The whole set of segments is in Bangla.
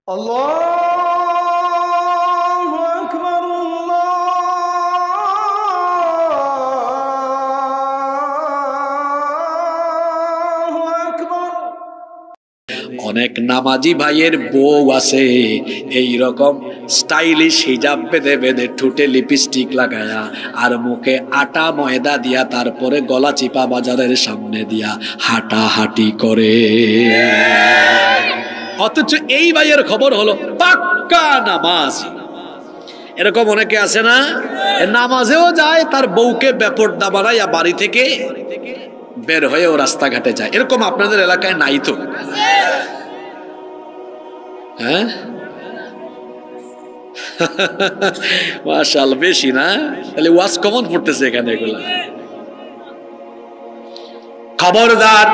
আল্লাহু আকবার, আল্লাহু আকবার। অনেক নামাজি ভাইয়ের বউ আছে এই রকম স্টাইলিশ হিজাব বেঁধে বেঁধে ঠোঁটে লিপস্টিক লাগায়া আর মুখে আটা ময়দা দিয়া তারপরে গলা চিপা বাজারের সামনে দিয়া হাঁটাহাঁটি করে, অথচ এই ভাইয়ের খবর হলো পাক্কা নামাজ। এরকম অনেকে আছে না, নামাজেও যায় তার বউকে বেপরদা বানাইয়া বাড়ি থেকে বের হয়েও রাস্তাঘাটে যায়। এরকম আপনাদের এলাকায় নাই তো? হ্যাঁ, মাশাআল্লাহ, বেশি না? তাহলে ওয়াজ কমন পড়তেছে এখানে এগুলা। খবরদার,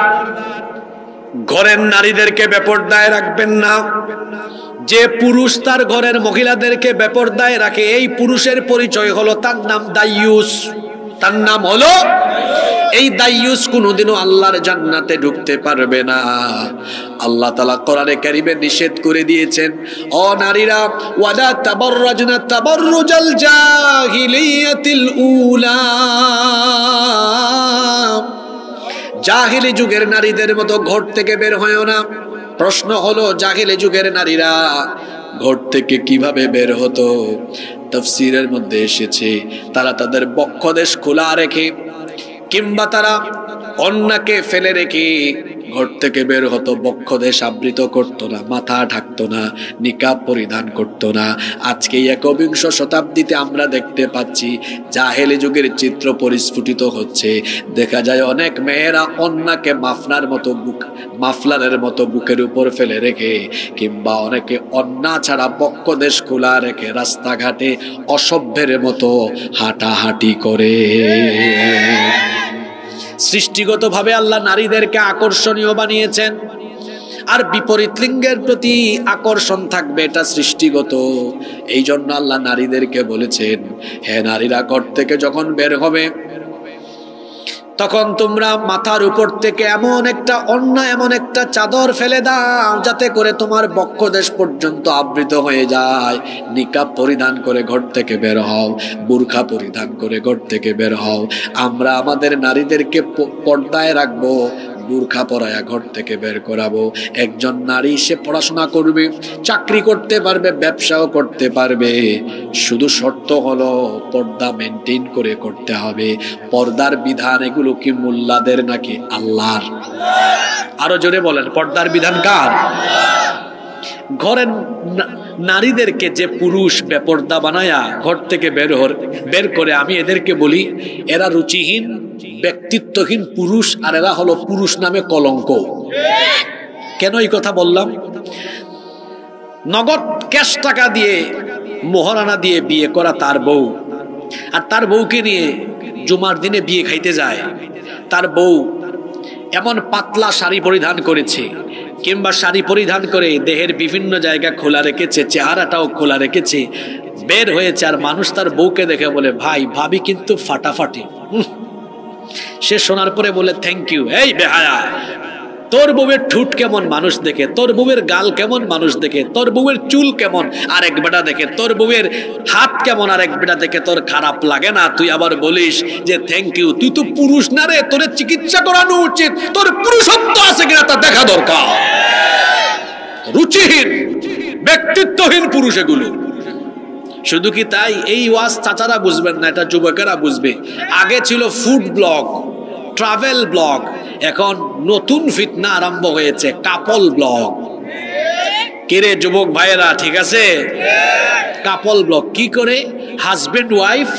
ঘরের নারীদেরকে বেপরদায় রাখবেন না। যে পুরুষ তার ঘরের মহিলাদেরকে বেপরদায় রাখে, এই পুরুষের পরিচয় হলো, তার নাম দাইয়ুস। তার নাম হলো এই দাইয়ুস। কোনোদিনও আল্লাহর জান্নাতে ঢুকতে পারবে না। আল্লাহ তাআলা কোরআনে কারীমে নিষেধ করে দিয়েছেন, ও নারীরা, ওয়ালা তাবাররাজনা তাবাররুজাল জাহিলিয়াতিল উলা, জাহিলি যুগের নারীদের মতো ঘর থেকে বের হয়ও না। প্রশ্ন হলো, জাহিলি যুগের নারীরা ঘর থেকে কিভাবে বের হতো? তাফসীরের মধ্যে এসেছে, তারা তাদের বক্ষদেশ খোলা রেখে কিংবা তারা অন্যকে ফেলে রেখে ঘর থেকে বের হতো। বক্ষদেশ আবৃত করতো না, মাথা ঢাকতো না, নিকাব পরিধান করতো না। আজকে একবিংশ শতাব্দীতে আমরা দেখতে পাচ্ছি জাহেলি যুগের চিত্র পরিস্ফুটিত হচ্ছে। দেখা যায় অনেক মেয়েরা অন্যকে মাফলারের মতো বুকের উপর ফেলে রেখে কিংবা অনেকে অন্না ছাড়া বক্ষদেশ খোলা রেখে রাস্তাঘাটে অসভ্যের মতো হাঁটাহাঁটি করে। সৃষ্টিগতভাবে আল্লাহ নারীদেরকে আকর্ষণীয় বানিয়েছেন, আর বিপরীত লিঙ্গের প্রতি আকর্ষণ থাকবে, এটা সৃষ্টিগত। এই জন্য আল্লাহ নারীদেরকে বলেছেন, হে নারীরা, ঘর থেকে যখন বের হবে তখন তোমরা মাথার উপর থেকে এমন একটা চাদর ফেলে দাও যাতে করে তোমার বক্ষদেশ পর্যন্ত আবৃত হয়ে যায়। নিকাব পরিধান করে ঘর থেকে বের হও, বুরখা পরিধান করে ঘর থেকে বের হও। আমরা আমাদের নারীদেরকে পর্দায় রাখবো, বুরখা পরায়া ঘর থেকে বের করাবো। একজন নারী, সে পড়াশোনা করবে, চাকরি করতে পারবে, ব্যবসাও করতে পারবে, শুধু শর্ত হলো পর্দা মেনটেন করে করতে হবে। পর্দার বিধান এগুলো কি মোল্লাদের নাকি আল্লাহর? আরো জোরে বলেন, পর্দার বিধান কার? ঘরের নারীদেরকে যে পুরুষ বেপর্দা বানায়া ঘর থেকে বের করে, আমি এদেরকে বলি এরা রুচিহীন, ব্যক্তিত্বহীন পুরুষ, আর এরা হলো পুরুষ নামে কলঙ্ক। কেন এই কথা বললাম? নগদ ক্যাশ টাকা দিয়ে, মোহরানা দিয়ে বিয়ে করা তার বউ, আর তার বউকে নিয়ে জুমার দিনে বিয়ে খাইতে যায়। তার বউ এমন পাতলা শাড়ি পরিধান করেছে কিংবা শাড়ি পরিধান করে দেহের বিভিন্ন জায়গা খোলা রেখেছে, চেহারাটাও খোলা রেখেছে, বের হয়েছে, আর মানুষ তার বউকে দেখে বলে, ভাই ভাবি কিন্তু ফাটাফাটি। সে শোনার পরে বলে, থ্যাংক ইউ। এই বেহায়া, তোর বউয়ের ঠুট কেমন মানুষ দেখে, তোর বউয়ের গাল কেমন মানুষ দেখে, তোর বউয়ের চুল কেমন আর এক বেটা দেখে, তোর বউয়ের হাত কেমন আর এক বেটা দেখে, তোর খারাপ লাগে না? তুই আবার বলিস যে থ্যাংক ইউ। তুই তো পুরুষ না রে, তোর চিকিৎসা করানো উচিত, তোর পুরুষত্ব আছে কিনা তা দেখা দরকার। রুচিহীন, ব্যক্তিত্বহীন পুরুষ এগুলো। শুধু কি তাই? এই ওয়াজ চাচারা বুঝবেন না, এটা যুবকেরা বুঝবে। আগে ছিল ফুড ব্লগ, ট্রাভেল ব্লগ, এখন নতুন ফিতনা আরম্ভ হয়েছে, কাপল ব্লগ। কিরে যুবক ভাইয়েরা, ঠিক আছে? কাপল ব্লগ কি করে? হাজবেন্ড ওয়াইফ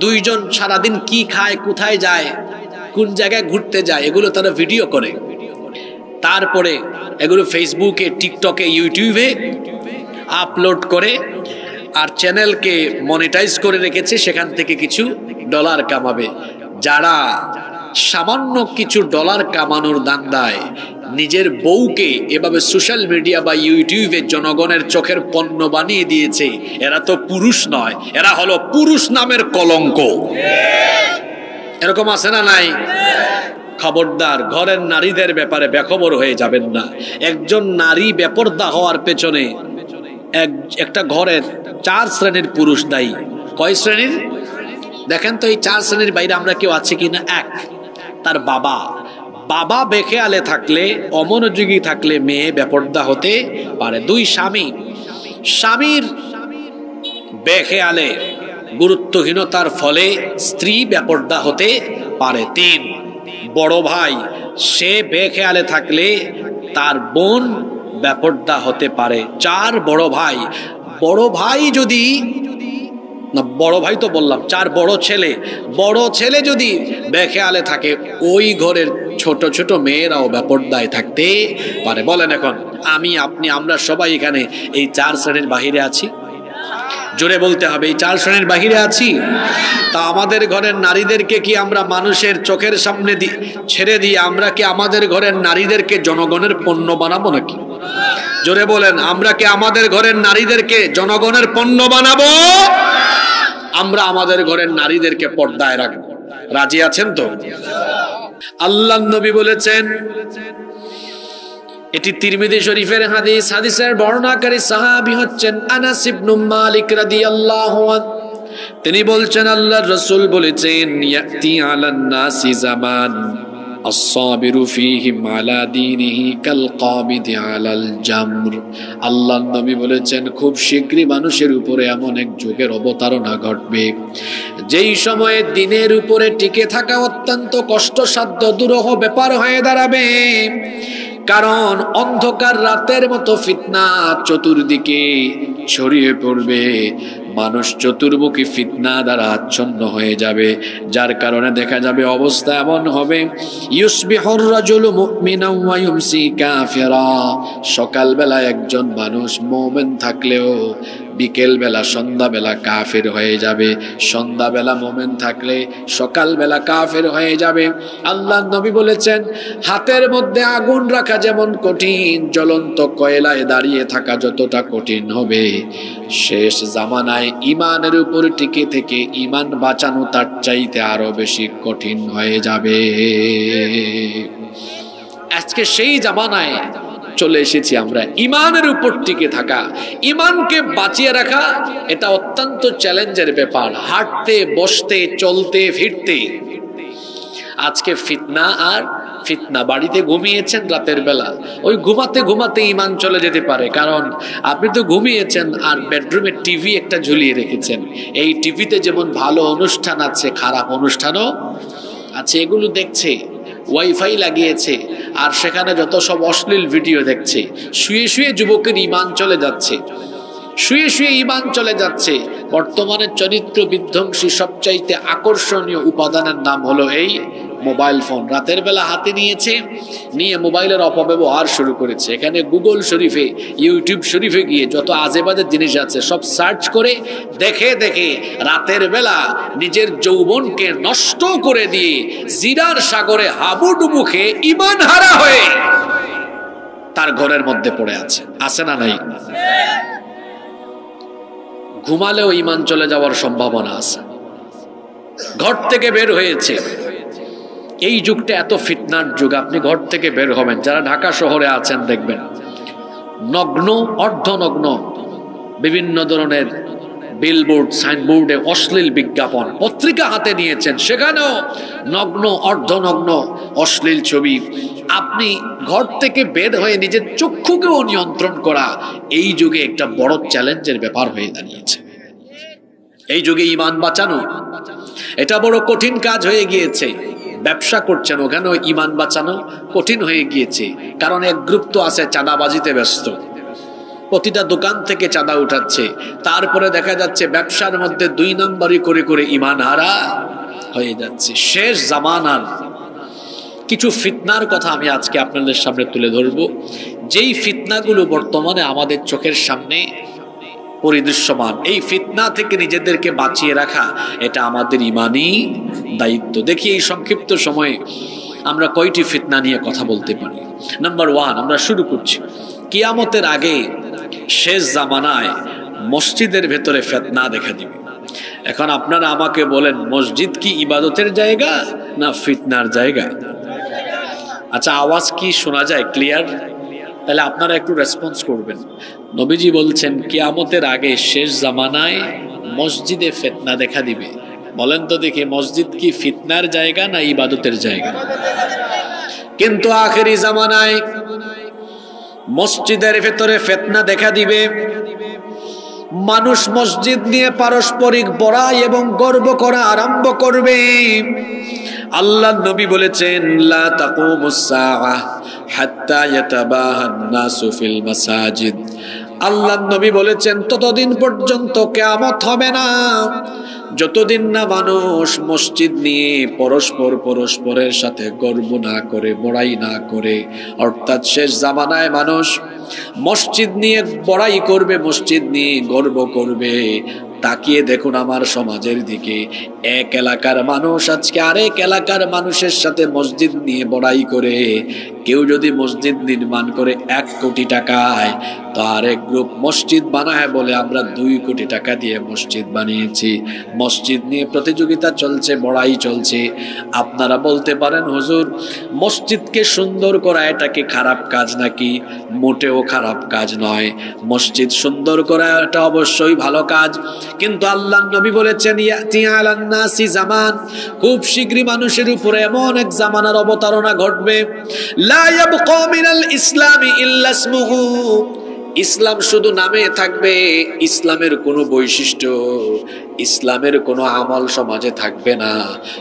দুইজন সারাদিন কি খায়, কোথায় যায়, কোন জায়গায় ঘুরতে যায়, এগুলো তারা ভিডিও করে। তারপরে এগুলো ফেসবুকে, টিকটকে, ইউটিউবে আপলোড করে, আর চ্যানেলকে মনিটাইজ করে রেখেছে, সেখান থেকে কিছু ডলার কামাবে। যারা সামান্য কিছু ডলার কামানোর ধান্দায় নিজের বউকে এভাবে সোশ্যাল মিডিয়া বা ইউটিউবে জনগণের চোখের পণ্য বানিয়ে দিয়েছে, এরা তো পুরুষ নয়, এরা হলো পুরুষ নামের কলঙ্ক। এরকম আছে না নাই? খবরদার ঘরের নারীদের ব্যাপারে বেখবর হয়ে যাবেন না। একজন নারী বেপরদা হওয়ার পেছনে একটা ঘরের 4 শ্রেণীর পুরুষ দায়ী। কয় শ্রেণীর? দেখেন তো এই 4 শ্রেণীর বাইরে আমরা কেউ আছি কিনা। 1, তার বাবা। বাবা বেখেয়ালে থাকলে, অমনোযোগী থাকলে মেয়ে বেপরদা হতে পারে। 2, স্বামী। স্বামীর বেখেয়ালে, গুরুত্বহীনতার ফলে স্ত্রী বেপরদা হতে পারে। 3, বড় ভাই। সে বেখেয়ালে থাকলে তার বোন বেপরদা হতে পারে। 4, বড় ভাই। বড় ভাই যদি না, বড় ভাই তো বললাম। 4, বড় ছেলে। বড় ছেলে যদি বেখেয়ালে থাকে, ওই ঘরের ছোট ছোট মেয়েরাও বেপরদায় থাকতে পারে। বলেন এখন আমি, আপনি, আমরা সবাই এখানে এই 4 শ্রেণীর বাহিরে আছি? জোরে বলতে হবে, এই 4 শ্রেণীর বাহিরে আছি? তা আমাদের ঘরের নারীদেরকে কি আমরা মানুষের চোখের সামনে ছেড়ে দিয়ে আমরা কি আমাদের ঘরের নারীদেরকে জনগণের পণ্য বানাবো নাকি? জোরে বলেন, আমরা কি আমাদের ঘরের নারীদেরকে জনগণের পণ্য বানাবো? আমরা আমাদের ঘরের নারীদেরকে পর্দায় রাখবো। রাজি আছেন তো? আল্লাহর নবী বলেছেন, এটি তিরমিজি শরীফের হাদিস। হাদিসের বর্ণনাকারী সাহাবী হচ্ছেন আনাস ইবনে মালিক রাদিয়াল্লাহু আনহু। তিনি বলছেন, আল্লাহর রাসূল বলেছেন, ইয়াতি আলান নাসি জামান আস-সাবিরু ফীহিম আলা দীনিহি কাল কাবিদি আলাল জামর। আল্লাহর নবী বলেছেন, খুব শীঘ্রই মানুষের উপরে এমন এক যুগের অবতারণা ঘটবে যেই সময়ে দিনের উপরে টিকে থাকা অত্যন্ত কষ্টসাধ্য দুরূহ ব্যাপার হয়ে দাঁড়াবে। কারণ অন্ধকার রাতের মতো ফিতনা চতুর্দিকে ছড়িয়ে পড়বে। মানুষ চতুর্মুখী ফিতনা দ্বারা আচ্ছন্ন হয়ে যাবে, যার কারণে দেখা যাবে অবস্থা এমন হবে, ইউসবিহুর রাজুলু মুমিনান ওয়া ইউমসি কাফিরা। সকালবেলা একজন মানুষ মুমিন থাকলেও বিকেলবেলা সন্ধ্যাবেলা কাফের হয়ে যাবে। সন্ধ্যাবেলা মুমিন থাকলে সকালবেলা কাফের হয়ে যাবে। আল্লাহর নবী বলেছেন, হাতের মধ্যে আগুন রাখা যেমন কঠিন, জ্বলন্ত কয়লায় দাঁড়িয়ে থাকা যতটা কঠিন হবে, শেষ জামানায় ইমানের উপর টিকে থেকে ইমান বাঁচানো তার চাইতে আরো বেশি কঠিন হয়ে যাবে। আজকে সেই জামানায় চলে এসেছি আমরা। ইমানের উপর টিকে থাকা, ইমানকে বাঁচিয়ে রাখা, এটা অত্যন্ত চ্যালেঞ্জের ব্যাপার। হাঁটতে, বসতে, চলতে, ফিরতে। আজকে ফিতনা আর ফিতনা। বাড়িতে ঘুমিয়েছেন রাতের বেলা, ওই ঘুমাতে ঘুমাতে ইমান চলে যেতে পারে। কারণ আপনি তো ঘুমিয়েছেন আর বেডরুমে টিভি একটা ঝুলিয়ে রেখেছেন। এই টিভিতে যেমন ভালো অনুষ্ঠান আছে, খারাপ অনুষ্ঠানও আছে। এগুলো দেখছে, ওয়াইফাই লাগিয়েছে, আর সেখানে যত সব অশ্লীল ভিডিও দেখছে। শুয়ে শুয়ে যুবকের ইমান চলে যাচ্ছে, শুয়ে শুয়ে ইমান চলে যাচ্ছে। বর্তমানে চরিত্র বিধ্বংসী সবচাইতে আকর্ষণীয় উপাদানের নাম হলো এই মোবাইল ফোন। রাতের বেলা হাতে নিয়েছে, নিয়ে মোবাইলের অপব্যবহার শুরু করেছে। এখানে গুগল শরীফে, ইউটিউব শরীফে গিয়ে যত আজেবাজে জিনিস আছে সব সার্চ করে দেখে দেখে রাতের বেলা নিজের যৌবনকে নষ্ট করে দিয়ে জিরার সাগরে হাবুডুবু খেয়ে ইমান হারা হয়ে তার ঘরের মধ্যে পড়ে আছে। আছে না নাই? ঘুমালেও ইমান চলে যাওয়ার সম্ভাবনা আছে। ঘর থেকে বের হয়েছে। এই যুগটা এত ফিতনার যুগ, আপনি ঘর থেকে বের হবেন, যারা ঢাকা শহরে আছেন দেখবেন নগ্ন, অর্ধনগ্ন বিভিন্ন ধরনের বিলবোর্ড, সাইনবোর্ডে অশ্লীল বিজ্ঞাপন। পত্রিকা হাতে নিয়েছেন, সেখানেও নগ্ন, অর্ধনগ্ন অশ্লীল ছবি। আপনি ঘর থেকে বের হয়ে নিজের চক্ষুকেও নিয়ন্ত্রণ করা এই যুগে একটা বড় চ্যালেঞ্জের ব্যাপার হয়ে দাঁড়িয়েছে। এই যুগে ইমান বাঁচানো এটা বড় কঠিন কাজ হয়ে গিয়েছে। ব্যবসা করছেন, ওখানেও ইমান বাঁচানো কঠিন হয়ে গিয়েছে। কারণ এক গ্রুপ তো আছে চাঁদাবাজিতে ব্যস্ত, প্রতিটা দোকান থেকে চাঁদা উঠাচ্ছে। তারপরে দেখা যাচ্ছে ব্যবসার মধ্যে 2 নম্বরই করে করে ইমান হারা হয়ে যাচ্ছে। শেষ জামানার কিছু ফিতনার কথা আমি আজকে আপনাদের সামনে তুলে ধরবো, যেই ফিতনাগুলো বর্তমানে আমাদের চোখের সামনে পরিদৃশ্যমান। এই ফিতনা থেকে নিজেদেরকে বাঁচিয়ে রাখা এটা আমাদের ইমানি দায়িত্ব। দেখি এই সংক্ষিপ্ত সময়ে আমরা কয়টি ফিতনা নিয়ে কথা বলতে পারি। নাম্বার 1, আমরা শুরু করছি। কিয়ামতের আগে শেষ জামানায় মসজিদের ভেতরে ফিতনা দেখা দিবে। এখন আপনারা আমাকে বলেন, মসজিদ কি ইবাদতের জায়গা না ফিতনার জায়গা? আচ্ছা, আওয়াজ কি শোনা যায় ক্লিয়ার? তাহলে আপনারা একটু রেসপন্স করবেন। নবীজি বলছেন কিয়ামতের আগে শেষ জামানায় মসজিদে ফিতনা দেখা দিবে। বলেন তো দেখি, মসজিদ কি ফিতনার জায়গা না ইবাদতের জায়গা? কিন্তু আখেরি জামানায় মসজিদের ভেতরে ফিতনা দেখা দিবে। মানুষ মসজিদ নিয়ে পারস্পরিক বড়াই এবং গর্ব করা আরম্ভ করবে। আল্লাহ নবী বলেছেন লা তাকুমুস সাআহ হাত্তা ইয়াতাবাহান নাসু ফিল মাসাজিদ। আল্লাহ নবী বলেছেন ততদিন পর্যন্ত কিয়ামত হবে না যতদিন না মানুষ মসজিদ নিয়ে পরস্পরের সাথে গর্ব না করে, বড়াই না করে। অর্থাৎ শেষ জামানায় মানুষ মসজিদ নিয়ে বড়াই করবে, মসজিদ নিয়ে গর্ব করবে। তাকিয়ে দেখুন আমার সমাজের দিকে, এক এলাকার মানুষ আজকে আরেক এলাকার মানুষের সাথে মসজিদ নিয়ে বড়াই করে। কেউ যদি মসজিদ নির্মাণ করে 1 কোটি টাকায়, তো আরেক গ্রুপ মসজিদ বানায় বলে আমরা 2 কোটি টাকা দিয়ে মসজিদ বানিয়েছি। মসজিদ নিয়ে প্রতিযোগিতা চলছে, বড়াই চলছে। আপনারা বলতে পারেন হুজুর মসজিদকে সুন্দর করা এটা কি খারাপ কাজ নাকি? মোটেও খারাপ কাজ নয়। মসজিদ সুন্দর করা এটা অবশ্যই ভালো কাজ। কিন্তু আল্লাহ নবী বলেছেন ইয়াতি আলান নাসি জামান, খুব শীঘ্রই মানুষের উপরে এমন এক জামানার অবতারণা ঘটবে লা ইয়াবকা মিনাল ইসলামি ইল্লা ইসমুহু, ইসলাম শুধু নামে থাকবে, ইসলামের কোনো বৈশিষ্ট্য, ইসলামের কোনো আমল সমাজে থাকবে না।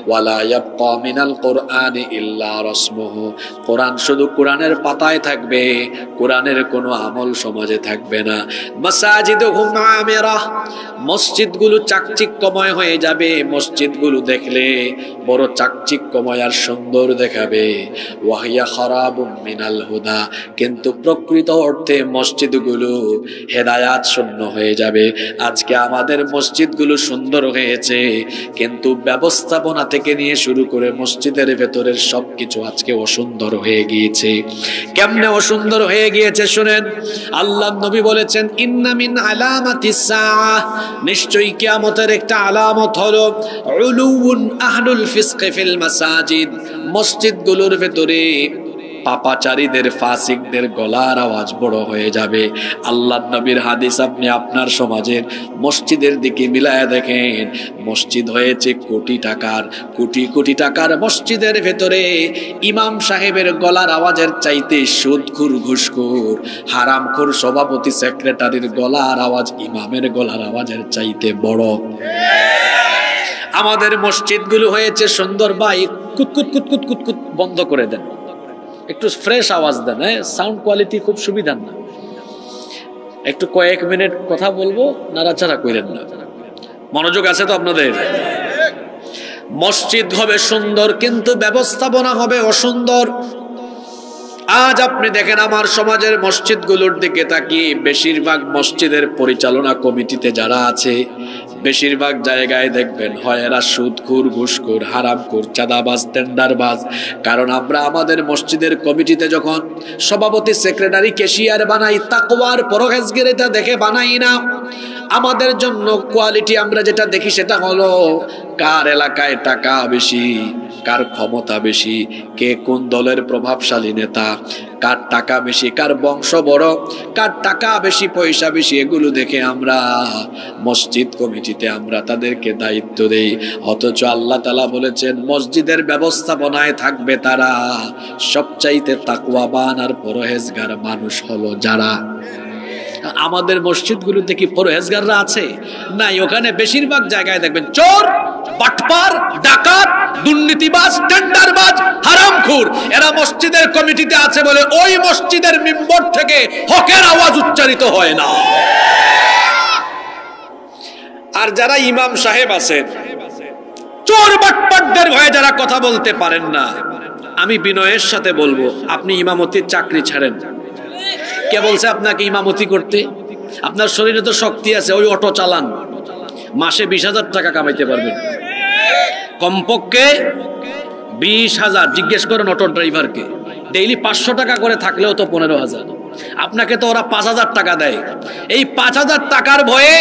ওয়ালা ইয়াবকা মিনাল কুরআনি ইল্লা রাসমুহু, কোরআন শুধু কোরআনের পাতায় থাকবে, কোরআনের কোনো আমল সমাজে থাকবে না। মাসাজিদুহুম আমিরাহ, মসজিদগুলো চাকচিক্যময় হয়ে যাবে। মসজিদগুলো দেখলে বড় চাকচিক্যময় আর সুন্দর দেখাবে। ওয়াহিয়া খারাবুম মিনাল হুদা, কিন্তু প্রকৃত অর্থে মসজিদগুলো হেদায়াত শূন্য হয়ে যাবে। আজকে আমাদের মসজিদগুলো সুন্দর হয়েছে, কিন্তু ব্যবস্থাপনা থেকে নিয়ে শুরু করে মসজিদের ভেতরের সবকিছু আজকে অসুন্দর হয়ে গিয়েছে। কেমনে অসুন্দর হয়ে গিয়েছে শুনেন। আল্লাহ নবী বলেছেন ইন্না মিন আলামাতিস সাআহ, নিশ্চয়ই কিয়ামতের একটা আলামত হলো উলুউন আহলুল ফিসক ফিল মাসাজিদ, মসজিদগুলোর ভেতরে পাপাচারীদের, ফাসিকদের গলার আওয়াজ বড় হয়ে যাবে। আল্লাহ নবীর হাদিস আপনি আপনার সমাজের মসজিদের দিকে মিলায়া দেখেন, মসজিদ হয়েছে কোটি কোটি টাকার মসজিদের ভেতরে ইমাম সাহেবের গলার আওয়াজের চাইতে সুদখোর, ঘুষখোর, হারামখোর সভাপতি সেক্রেটারির গলার আওয়াজ ইমামের গলার আওয়াজের চাইতে বড়। আমাদের মসজিদগুলো হয়েছে সুন্দর, ভাই কুতকুত কুতকুত কুতকুত বন্ধ করে দেন, একটু ফ্রেশ আওয়াজ দেন। সাউন্ড কোয়ালিটি খুব সুবিধা না, একটু কয়েক মিনিট কথা বলবো, নাড়াচাড়া করেন না। মনোযোগ আছে তো আপনাদের? মসজিদ হবে সুন্দর কিন্তু ব্যবস্থাপনা হবে অসুন্দর। আজ আপনি দেখেন আমার সমাজের মসজিদগুলোর দিকে তাকিয়ে বেশিরভাগ মসজিদের পরিচালনা কমিটিতে যারা আছে, বেশিরভাগ জায়গায় দেখবেন হয় এরা সুদখোর, ঘুষখোর, হারামখোর, চাঁদাবাজ, টেন্ডারবাজ। কারণ আমরা আমাদের মসজিদের কমিটিতে যখন সভাপতি, সেক্রেটারি, ক্যাশিয়ার বানাই, তাকওয়ার পরহেজগারিতা দেখে বানাই না। আমাদের জন্য কোয়ালিটি আমরা যেটা দেখি সেটা হলো কার এলাকায় টাকা বেশি, কার ক্ষমতা বেশি, কে কোন দলের প্রভাবশালী নেতা, কার টাকা বেশি, কার বংশ বড়, কার টাকা বেশি, পয়সা বেশি, এগুলো দেখে আমরা মসজিদ কমিটিতে আমরা তাদেরকে দায়িত্ব দেই। অথচ আল্লাহ তাআলা বলেছেন মসজিদের ব্যবস্থাপনায় থাকবে তারা সবচাইতে তাকওয়াবান আর পরহেজগার মানুষ হলো যারা। আমাদের মসজিদগুলোতে কি পরহেজগাররা আছে? নাই। ওখানে বেশিরভাগ জায়গায় দেখবেন চোর, বাটপার, ডাকাত, দুর্নীতিবাজ, টেন্ডারবাজ, হারামখোর। এরা মসজিদের কমিটিতে আছে বলে ওই মসজিদের মিম্বর থেকে হকের আওয়াজ উচ্চারিত হয় না। আর যারা ইমাম সাহেব আছেন, চোর বাটপারদের ভয়ে যারা কথা বলতে পারেন না, আমি বিনয়ের সাথে বলবো আপনি ইমামতির চাকরি ছাড়েন। কে বলছে আপনাকে ইমামতি করতে? আপনার শরীরে তো শক্তি আছে, ওই অটো চালান, মাসে 20,000 টাকা কামাইতে পারবেন, কমপক্ষে 20,000। জিজ্ঞেস করেন অটো ড্রাইভারকে, ডেইলি 500 টাকা করে থাকলেও তো 15,000। আপনাকে তো ওরা 5,000 টাকা দেয়। এই 5,000 টাকার ভয়ে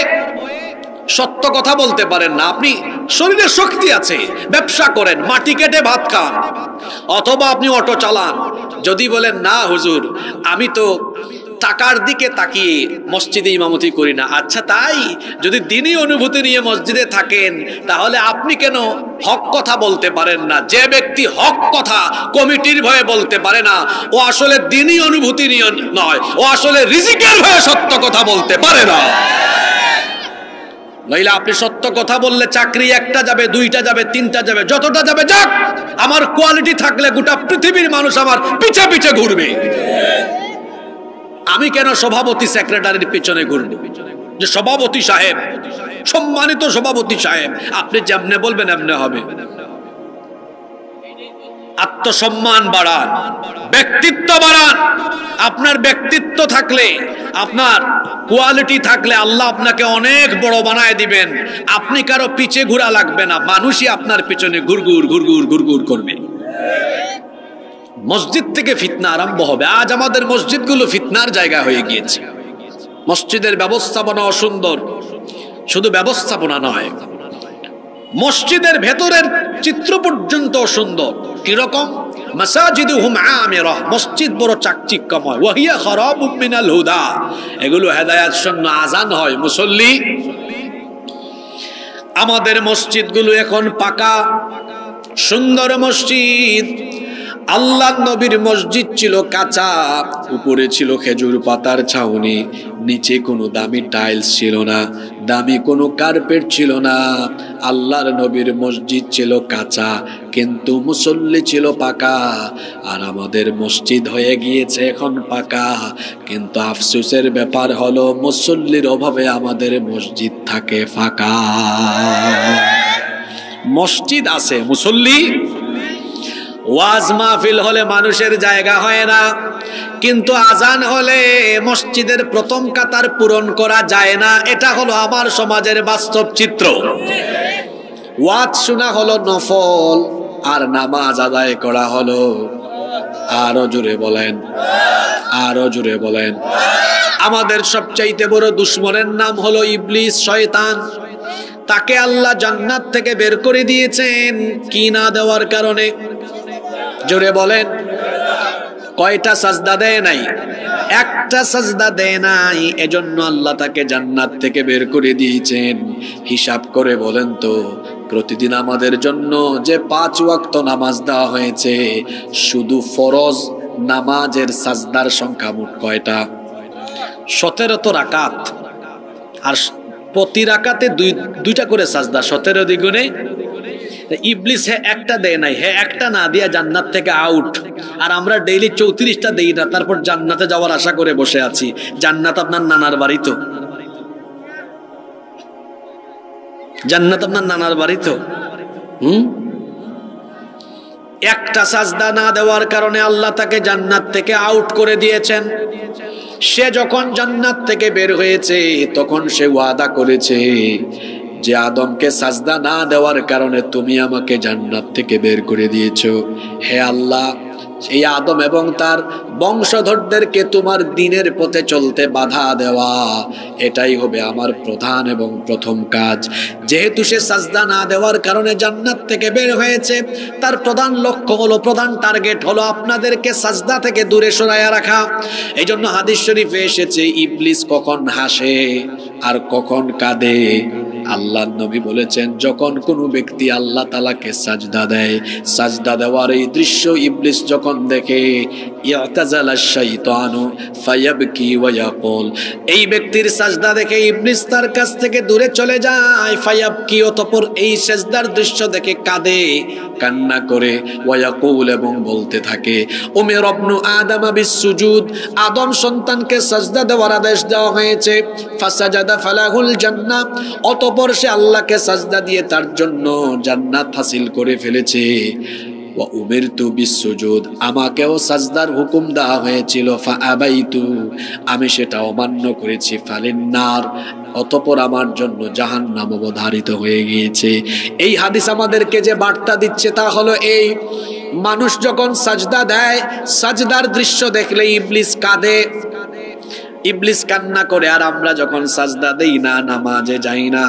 সত্য কথা বলতে পারেন না, আপনি শরীরে শক্তি আছে, ব্যবসা করেন, মাটি কেটে ভাত খান, অথবা আপনি অটো চালান, যদি বলেন না হুজুর আমি তো টাকার দিকে তাকিয়ে মসজিদে ইমামতি করি না, আচ্ছা তাই, যদি দ্বীনি অনুভূতি নিয়ে মসজিদে থাকেন তাহলে আপনি কেন হক কথা বলতে পারেন না? যে ব্যক্তি হক কথা কমিটির ভয়ে বলতে পারে না, ও আসলে দ্বীনি অনুভূতি নিয়ে নয়, ও আসলে রিজিকের ভয়ে সত্য কথা বলতে পারে না। নইলে আপনি সত্য কথা বললে চাকরি একটা যাবে, দুইটা যাবে, তিনটা যাবে, যতটা যাবে যাক, আমার কোয়ালিটি থাকলে গোটা পৃথিবীর মানুষ আমার পিছে পিছে ঘুরবে। আমি কেন সভাপতি সেক্রেটারির পিছনে ঘুরব? যে সভাপতি সাহেব, সম্মানিত সভাপতি সাহেব, আপনি যেমনে বলবেন এমনে হবে। আত্মসম্মান বাড়ান, ব্যক্তিত্ব বাড়ান। আপনার ব্যক্তিত্ব থাকলে, আপনার কোয়ালিটি থাকলে আল্লাহ আপনাকে অনেক বড় বানায় দিবেন। আপনি কারো পিছে ঘোরা লাগবে না, মানুষই আপনার পিছনে ঘুরঘুর ঘুরঘুর ঘুরঘুর করবে। মসজিদ থেকে ফিতনা আরম্ভ হবে। আজ আমাদের মসজিদগুলো ফিতনার জায়গা হয়ে গিয়েছে। মসজিদের ব্যবস্থাপনা অসুন্দর, শুধু ব্যবস্থাপনা নয়, মসজিদের ভেতরের চিত্র পর্যন্ত সুন্দর। কিরকম? মাসাজিদুহুম আমিরা, মসজিদ বড় চাকচিক্যময়, ওয়াহিয়া খারাবুম মিনাল হুদা, এগুলো হেদায়েত শূন্য আজান হয়, মুসল্লি। আমাদের মসজিদগুলো এখন পাকা সুন্দর মসজিদ। আল্লাহ নবীর মসজিদ ছিল কাঁচা, উপরে ছিল খেজুর পাতার ছাউনি, নিচে কোনো দামি টাইলস ছিল না, দামি কোনো কার্পেট ছিল না। আল্লাহর নবীর মসজিদ ছিল কাঁচা, কিন্তু মুসল্লি ছিল পাকা। আর আমাদের মসজিদ হয়ে গিয়েছে এখন পাকা, কিন্তু আফসোসের ব্যাপার হলো মুসল্লির অভাবে আমাদের মসজিদ থাকে ফাঁকা। মসজিদ আছে, মুসল্লি। ওয়াজ মাহফিল হলে মানুষের জায়গা হয় না, কিন্তু আজান হলে মসজিদের প্রথম কাতার পূরণ করা যায় না। এটা হলো আমার সমাজের বাস্তব চিত্র। ওয়াজ শোনা হলো নফল, আর নামাজ আদায় করা হলো, আরো জোরে বলেন, আরো জোরে বলেন। আমাদের সবচাইতে বড় দুশমনের নাম হলো ইবলিস, শয়তান। তাকে আল্লাহ জান্নাত থেকে বের করে দিয়েছেন কি না দেওয়ার কারণে? জোরে বলেন। কয়টা সাজদা দেয় নাই? একটা সাজদা দেয় নাই, এজন্য আল্লাহ তাকে জান্নাত থেকে বের করে দিয়েছেন। হিসাব করে বলেন তো, প্রতিদিন আমাদের জন্য যে 5 ওয়াক্ত নামাজ দেওয়া হয়েছে, শুধু ফরজ নামাজের সাজদার সংখ্যা মোট কয়টা? 17 রাকাত। আর প্রতি রাকাতে দুইটা করে সাজদা, 17 দ্বিগুণে। ইবলিস একটা দেয় নাই, একটা না দিয়া জান্নাত থেকে আউট। আর আমরা ডেইলি 34টা দেই না, তারপর জান্নাতে যাওয়ার আশা করে বসে আছি। জান্নাত আপনার নানার বাড়ি তো, জান্নাত আপনার নানার বাড়ি তো। একটা সাজদা না দেওয়ার কারণে আল্লাহ তাকে জান্নাত থেকে আউট করে দিয়েছেন। সে যখন জান্নাত থেকে বের হয়েছে, তখন সে ওয়াদা করেছে যে আদমকে সাজদা না দেওয়ার কারণে তুমি আমাকে জান্নাত থেকে বের করে দিয়েছো। হে আল্লাহ, এই আদম এবং তার বংশধরদেরকে তোমার দ্বীনের পথে চলতে বাধা দেওয়া, এটাই হবে আমার প্রধান এবং প্রথম কাজ। যেহেতু সে সাজদা না দেওয়ার কারণে জান্নাত থেকে বের হয়েছে, তার প্রধান লক্ষ্য হলো, প্রধান টার্গেট হলো আপনাদেরকে সাজদা থেকে দূরে সরাইয়া রাখা। এই জন্য হাদিস শরীফে এসেছে, ইবলিস কখন হাসে আর কখন কাঁদে। আল্লাহ নবী বলেছেন, যখন কোনো ব্যক্তি আল্লাহ তাআলাকে সাজদা দেয়, সাজদা দেওয়ার এই দৃশ্য ইবলিস যখন দেখে, ইয়াতাজালা শাইতানু ফায়াবকি ওয়া ইয়াকুল, এই ব্যক্তির সাজদা দেখে ইবলিস তার কাছ থেকে দূরে চলে যায়। ফায়াবকি, অতঃপর এই সাজদার দৃশ্য দেখে কাঁদে, কান্না করে, ওয়া ইয়াকুল, এবং বলতে থাকে, উমির ইবনু আদম বিসসুজুদ, আদম সন্তানকে সাজদা দেওয়ার আদেশ দেওয়া হয়েছে। ফাসাজাদা ফালাহুল জান্নাহ, অতঃপর সে আল্লাহকে সাজদা দিয়ে তার জন্য জান্নাত হাসিল করে ফেলেছে। ওয়া উমিরতু বিসসুজুদ, আমাকেও সাজদার হুকুম দেওয়া হয়েছিল। ফাআবাইতু, আমি সেটা অমান্য করেছি। ফালিন্নার, অতঃপর আমার জন্য জাহান্নাম অবধারিত হয়ে গিয়েছে। এই হাদিস আমাদেরকে যে বার্তা দিচ্ছে তা হলো এই, মানুষ যখন সাজদা দেয়, সাজদার দৃশ্য দেখলে ইবলিস কাঁদে। ইবলিস কান্না করে, আর আমরা যখন সাজদা দেই না, নামাজে যাই না,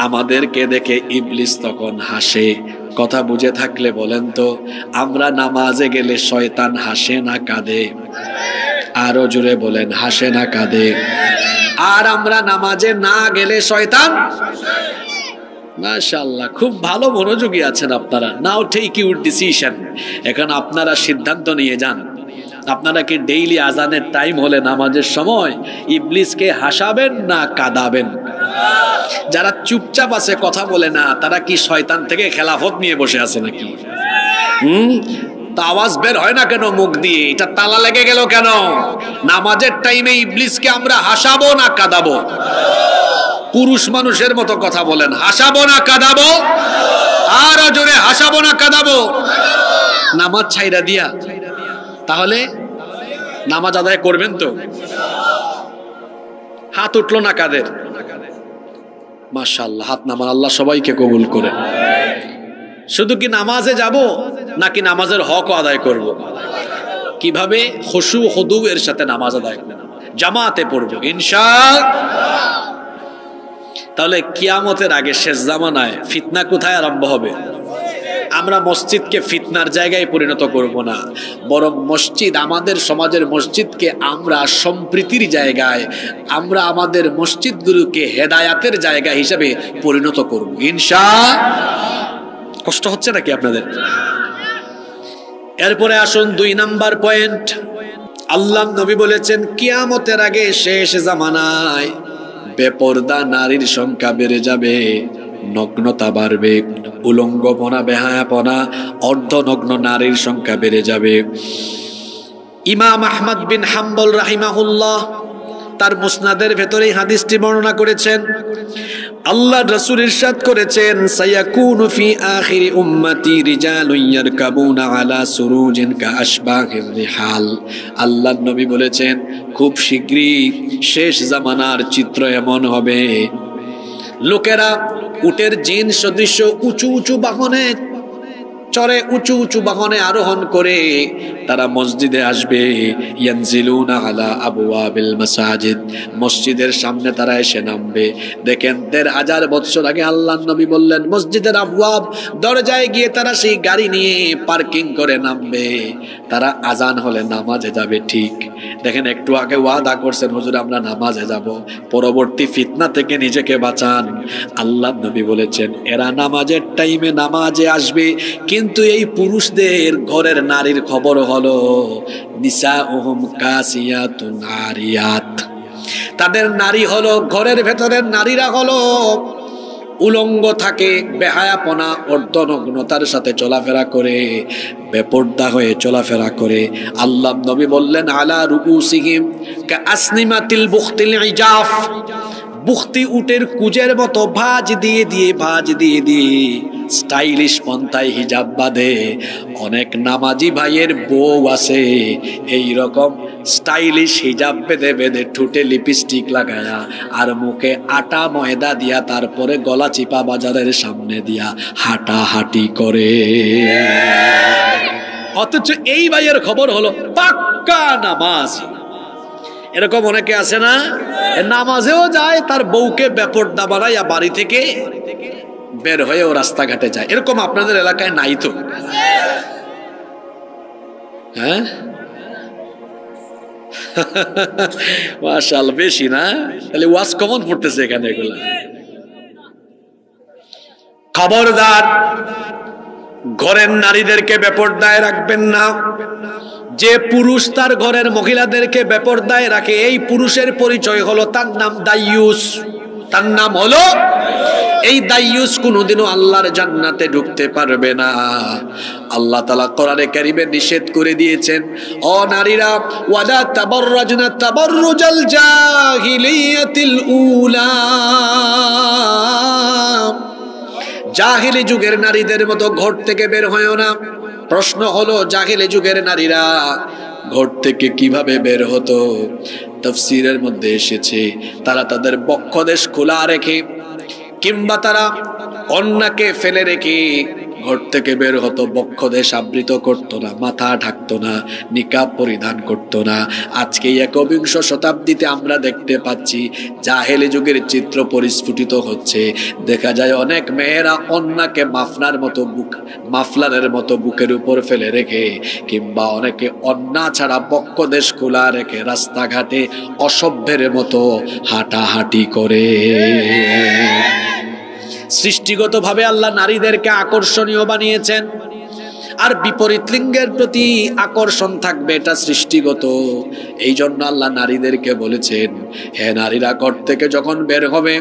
আমাদেরকে দেখে ইবলিস তখন হাসে। কথা বুঝে থাকলে বলেন তো, আমরা নামাজে গেলে শয়তান হাসে না কাঁদে? আরো জোরে বলেন, হাসে না কাঁদে? আর আমরা নামাজে না গেলে শয়তান? মাশাআল্লাহ, খুব ভালো মনোযোগী আছেন আপনারা। নাও টেক ইউর ডিসিশন। এখন আপনারা সিদ্ধান্ত নিয়ে যান, আপনারা কি ডেইলি আজানের টাইম হলে নামাজের সময় ইবলিসকে হাসাবেন না কাঁদাবেন? যারা চুপচাপ আছে, কথা বলে না, তারা কি শয়তান থেকে খেলাফত নিয়ে বসে আছে নাকি? তা আওয়াজ বের হয় না কেন মুখ দিয়ে? এটা তালা লেগে গেল কেন? নামাজের টাইমে ইবলিসকে আমরা হাসাবো না কাঁদাবো? পুরুষ মানুষের মতো কথা বলেন, হাসাবো না কাঁদাবো? আর জোরে, হাসাবো না কাঁদাবো? নামাজ ছাইরা দিয়া তাহলে নামাজ আদায় করবেন তো? হাত উঠলো না কাদের? মাশাআল্লাহ, হাত নামান। আল্লাহ সবাইকে কবুল করে। শুধু কি নামাজে যাব নাকি নামাজের হক আদায় করব? কিভাবে? খুশু খুদু এর সাথে নামাজ আদায় করব, জামাতে পড়ব ইনশাআল্লাহ। তাহলে কিয়ামতের আগে শেষ জামানায় ফিতনা কোথায় আরম্ভ হবে? আমরা মসজিদকে ফিতনার জায়গায় পরিণত করব না, বরং মসজিদ, আমাদের সমাজের মসজিদকে আমরা সম্প্রীতির জায়গায়, আমরা আমাদের মসজিদগুলোকে হেদায়াতের জায়গা হিসেবে পরিণত করব ইনশাআল্লাহ। কষ্ট হচ্ছে নাকি আপনাদের? এরপরে আসুন 2 নাম্বার পয়েন্ট। আল্লাহ নবী বলেছেন, কিয়ামতের আগে শেষ জামানায় বেপরদা নারীর সংখ্যা বেড়ে যাবে, নগ্নতা বাড়বে, উলঙ্গপনা, বেহায়াপনা, অর্ধনগ্ন নারীর সংখ্যা বেড়ে যাবে। ইমাম আহমদ বিন হাম্বল রাহিমাহুল্লাহ তার মুসনাদের ভেতরে হাদিসটি বর্ণনা করেছেন। আল্লাহ রাসূল ইরশাদ করেছেন, সায়াকুনু ফি আখিরি উম্মতি রিজালুন ইয়ারকাবুনা আলা সুরুজিন কাআশবাহির রিহাল। আল্লাহ নবী বলেছেন, খুব শীঘ্রই শেষ জামানার চিত্র এমন হবে, লোকেরা উটের জিন সদৃশ্য উঁচু উঁচু বাহনে চড়ে, উঁচু উঁচু বাহনে আরোহণ করে তারা মসজিদে আসবে। ইয়ানজিলুনা আলা আবওয়াবিল মাসাজিদ, মসজিদের সামনে তারা এসে নামবে। দেখেন, ১৫০০ বছর আগে আল্লাহর নবী বললেন, মসজিদের আবওয়াব, দরজায় গিয়ে তারা সেই গাড়ি নিয়ে পার্কিং করে নামবে, তারা আজান হলে নামাজে যাবে। ঠিক দেখেন, একটু আগে ওয়াদা করছেন, হুজুর আমরা নামাজে যাব, পরবর্তী ফিতনা থেকে নিজেকে বাঁচান। আল্লাহর নবী বলেছেন, এরা নামাজের টাইমে নামাজে আসবে, কিন্তু এই পুরুষদের ঘরের নারীর খবর হলো নিসাউহুম কাসিয়াতুন আরিয়াত, তাদের নারী হলো, ঘরের ভেতরের নারীরা হলো উলঙ্গ থাকে, বেহায়াপনা, অর্ধনগ্নতার সাথে চলাফেরা করে, বেপর্দা হয়ে চলাফেরা করে। আল্লাহ নবী বললেন, আলা রুউসিহিম কাসনিমাতিল বুখতিল ইজাফ, বুখতি উটের কুজের মতো ভাঁজ দিয়ে দিয়ে স্টাইলিশ পন্থায় হিজাব বাঁধে। অনেক নামাজি ভাইয়ের বউ আছে এই রকম স্টাইলিশ হিজাব বেঁধে বেঁধে, ঠোঁটে লিপস্টিক লাগায়া আর মুখে আটা ময়দা দিয়া, তারপরে গলা চিপা বাজারের সামনে দিয়া হাঁটাহাঁটি করে। অথচ এই ভাইয়ের খবর হলো পাক্কা নামাজ। এরকম অনেকে আছে না, নামাজেও যায়, তার বউকে বেপরদা বানাইয়া বাড়ি থেকে বের হয়েও রাস্তাঘাটে যায়। এরকম আপনাদের এলাকায় নাই তো? হ্যাঁ, মাশাআল্লাহ, বেশি না? তাহলে ওয়াজ কমন পড়তেছে এখানে এগুলা। খবরদার, ঘরের নারীদেরকে বেপরদায় রাখবেন না। যে পুরুষ তার ঘরের মহিলাদেরকে বেপরদায় রাখে, এই পুরুষের পরিচয় হলো, তার নাম দাইয়ুস। তার নাম হলো এই দাইয়ুস, কোনোদিনও আল্লাহর জান্নাতে ঢুকতে পারবে না। আল্লাহ তাআলা কোরআনে কারীমে নিষেধ করে দিয়েছেন, ও নারীরা, ওয়ালা তাবাররাজনা তাবাররুজাল জাহিলিয়াতিল উলা, জাহিলি যুগের নারীদের মতো ঘর থেকে বের হয়ও না। প্রশ্ন হলো, জাহিলি যুগের নারীরা ঘর থেকে কিভাবে বের হতো? তাফসীরের মধ্যে এসেছে, তারা তাদের বক্ষদেশ খোলা রেখে কিংবা তারা অন্যকে ফেলে রেখে ঘর থেকে বের হতো বক্ষদেশ আবৃত করতো না, মাথা ঢাকতো না, নিকাব পরিধান করতো না। আজকে একবিংশ শতাব্দীতে আমরা দেখতে পাচ্ছি জাহেলি যুগের চিত্র পরিস্ফুটিত হচ্ছে। দেখা যায় অনেক মেয়েরা অন্যকে মাফলারের মতো বুকের উপর ফেলে রেখে, কিংবা অনেকে অন্না ছাড়া বক্ষদেশ খোলা রেখে রাস্তাঘাটে অসভ্যের মতো হাঁটাহাঁটি করে। সৃষ্টিগতভাবে আল্লাহ নারীদেরকে আকর্ষণীয় বানিয়েছেন, আর বিপরীত লিঙ্গের প্রতি আকর্ষণ থাকবে, এটা সৃষ্টিগত। এই জন্য আল্লাহ নারীদেরকে বলেছেন, হে নারীরা, ঘর থেকে যখন বের হবে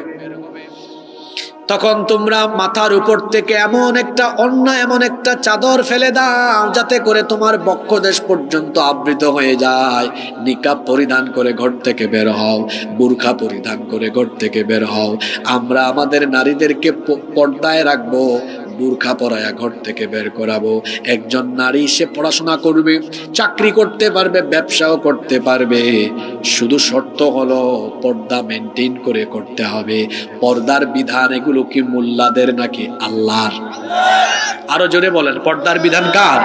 তখন তোমরা মাথার উপর থেকে এমন একটা চাদর ফেলে দাও যাতে করে তোমার বক্ষদেশ পর্যন্ত আবৃত হয়ে যায়। নিকাব পরিধান করে ঘর থেকে বের হও, বুরখা পরিধান করে ঘর থেকে বের হও। আমরা আমাদের নারীদেরকে পর্দায় রাখবো, বুরখা পরায়া ঘর থেকে বের করাবো। একজন নারী সে পড়াশোনা করবে, চাকরি করতে পারবে, ব্যবসাও করতে পারবে, শুধু শর্ত হলো পর্দা মেনটেন করে করতে হবে। পর্দার বিধান এগুলো কি মোল্লাদের নাকি আল্লাহর? আরো জোরে বলেন, পর্দার বিধান কার?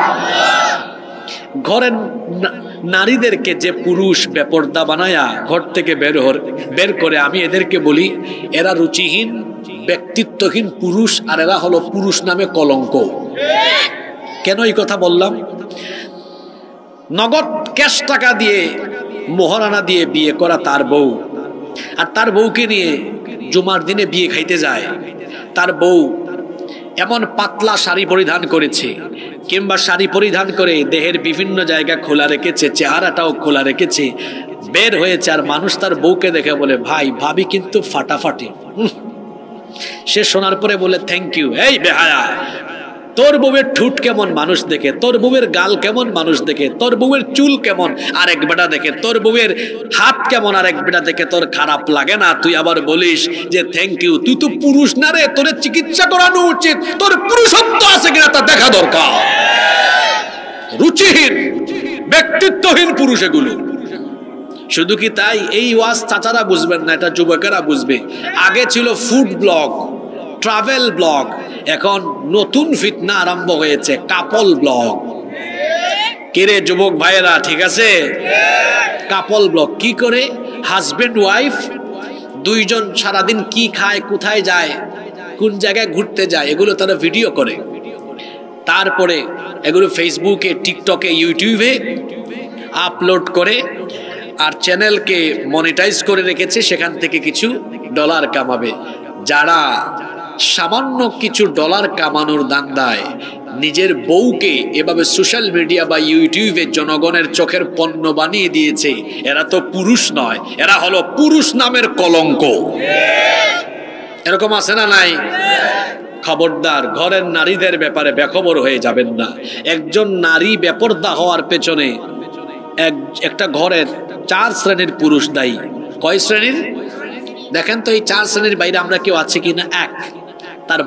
ঘরের নারীদেরকে যে পুরুষ বেপর্দা বানায়া ঘর থেকে বের করে, আমি এদেরকে বলি এরা রুচিহীন, ব্যক্তিত্বহীন পুরুষ, আর এরা হলো পুরুষ নামে কলঙ্ক। কেন এই কথা বললাম? নগদ ক্যাশ টাকা দিয়ে, মোহরানা দিয়ে বিয়ে করা তার বউ, আর তার বউকে নিয়ে জুমার দিনে বিয়ে খাইতে যায়। তার বউ এমন পাতলা শাড়ি পরিধান করেছে, কিংবা শাড়ি পরিধান করে দেহের বিভিন্ন জায়গা খোলা রেখেছে, চেহারাটাও খোলা রেখেছে, বের হয়েছে, আর মানুষ তার বউকে দেখে বলে, ভাই ভাবি কিন্তু ফাটাফাটি। সে শোনার পরে বলে, থ্যাংক ইউ। এই বেহায়া, তোর বউয়ের ঠুট কেমন মানুষ দেখে, তোর বউয়ের গাল কেমন মানুষ দেখে, তোর বউয়ের চুল কেমন আরেক বেটা দেখে, তোর বউয়ের হাত কেমন আরেক বেটা দেখে, তোর খারাপ লাগে না? তুই আবার বলিস যে থ্যাংক ইউ। তুই তো পুরুষ না রে, তোর চিকিৎসা করানো উচিত, তোর পুরুষত্ব আছে কিনা তা দেখা দরকার। রুচিহীন, ব্যক্তিত্বহীন পুরুষ এগুলো। শুধু কি তাই? এই ওয়াজ চাচারা বুঝবেন না, এটা যুবকেরা বুঝবে। আগে ছিল ফুড ব্লগ, ট্রাভেল ব্লগ, এখন নতুন ফিতনা আরম্ভ হয়েছে, কাপল ব্লগ। কিরে যুবক ভাইয়েরা, ঠিক আছে? কাপল ব্লগ কি করে? হাজবেন্ড ওয়াইফ দুইজন সারাদিন কি খায়, কোথায় যায়, কোন জায়গায় ঘুরতে যায়, এগুলো তারা ভিডিও করে। তারপরে এগুলো ফেসবুকে, টিকটকে, ইউটিউবে আপলোড করে, আর চ্যানেলকে মনিটাইজ করে রেখেছে, সেখান থেকে কিছু ডলার কামাবে। যারা সামান্য কিছু ডলার কামানোর দান্দায় নিজের বউকে এভাবে সোশ্যাল মিডিয়া বা ইউটিউবে জনগণের চোখের পণ্য বানিয়ে দিয়েছে, এরা তো পুরুষ নয়, এরা হলো পুরুষ নামের কলঙ্ক। এরকম আছে না নাই? খবরদার, ঘরের নারীদের ব্যাপারে বেখবর হয়ে যাবেন না। একজন নারী বেপরদা হওয়ার পেছনে একটা ঘরের 4 শ্রেণীর পুরুষ দায়ী। কয় শ্রেণীর? দেখেন তো, এই 4 শ্রেণীর বাইরে আমরা কেউ আছে কিনা? 1, তার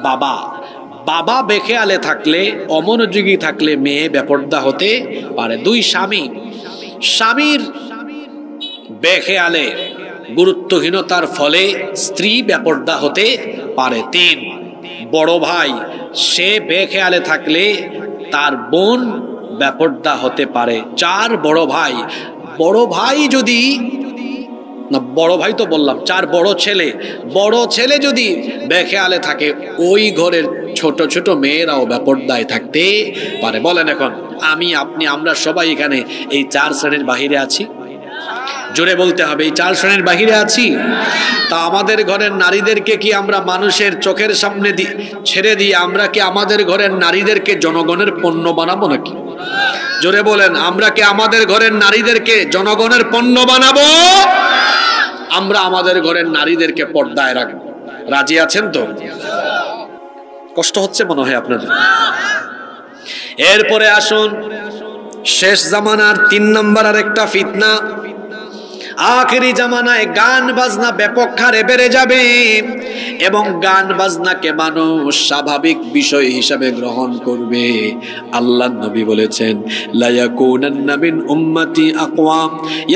বাবা বেখেয়ালে থাকলে, অমনোযোগী থাকলে মেয়ে বেপরদা হতে পারে। 2, স্বামীর বেখেয়ালে, গুরুত্বহীনতার ফলে স্ত্রী বেপরদা হতে পারে। 3, বড় ভাই, সে বেখেয়ালে থাকলে তার বোন বেপরদা হতে পারে। 4, বড় ভাই যদি না, বড় ভাই তো বললাম। 4, বড় ছেলে যদি বেখেয়ালে থাকে, ওই ঘরের ছোট ছোট মেয়েরাও বেপরদায় থাকতে পারে। বলেন এখন, আমি, আপনি, আমরা সবাই এখানে এই 4 শ্রেণীর বাহিরে আছি? জোরে বলতে হবে, এই 4 শ্রেণীর বাহিরে আছি? তা আমাদের ঘরের নারীদেরকে কি আমরা মানুষের চোখের সামনে ছেড়ে দিয়ে আমরা কি আমাদের ঘরের নারীদেরকে জনগণের পণ্য বানাবো নাকি? জোরে বলেন, আমরা কি আমাদের ঘরের নারীদেরকে জনগণের পণ্য বানাবো? আমরা আমাদের ঘরের নারীদেরকে পর্দায় রাখবো। রাজি আছেন তো? কষ্ট হচ্ছে মনে হয় আপনাদের। এরপরে আসুন, শেষ জামানার 3 নম্বর আর একটা ফিতনা। আখেরি জামানায় গান বাজনা ব্যাপক হারে বেড়ে যাবে। এবং গান বাজনাকে মানুষ স্বাভাবিক বিষয় হিসাবে গ্রহণ করবে। আল্লাহর নবী বলেছেন, লা ইয়াকুনান্না মিন উম্মতি আকওয়াম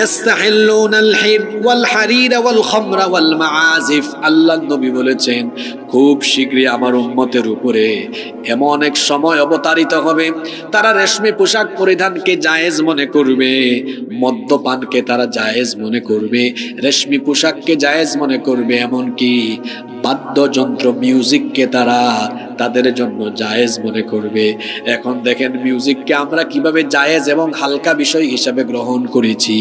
ইস্তাহিল্লুনাল হির ওয়াল হারির ওয়াল খামরা ওয়াল মাআজিফ। আল্লাহর নবী বলেছেন, খুব শীঘ্রই আমার উম্মতের উপরে এমন এক সময় অবতারিত হবে, তারা রেশমি পোশাক পরিধানকে জায়েজ মনে করবে, মদ্যপানকে তারা জায়েজ মনে করবে, রেশমি পোশাককে জায়েজ মনে করবে, এমনকি বাদ্যযন্ত্র মিউজিককে তারা তাদের জন্য জায়েজ মনে করবে। এখন দেখেন মিউজিককে আমরা কিভাবে জায়েজ এবং হালকা বিষয় হিসাবে গ্রহণ করেছি।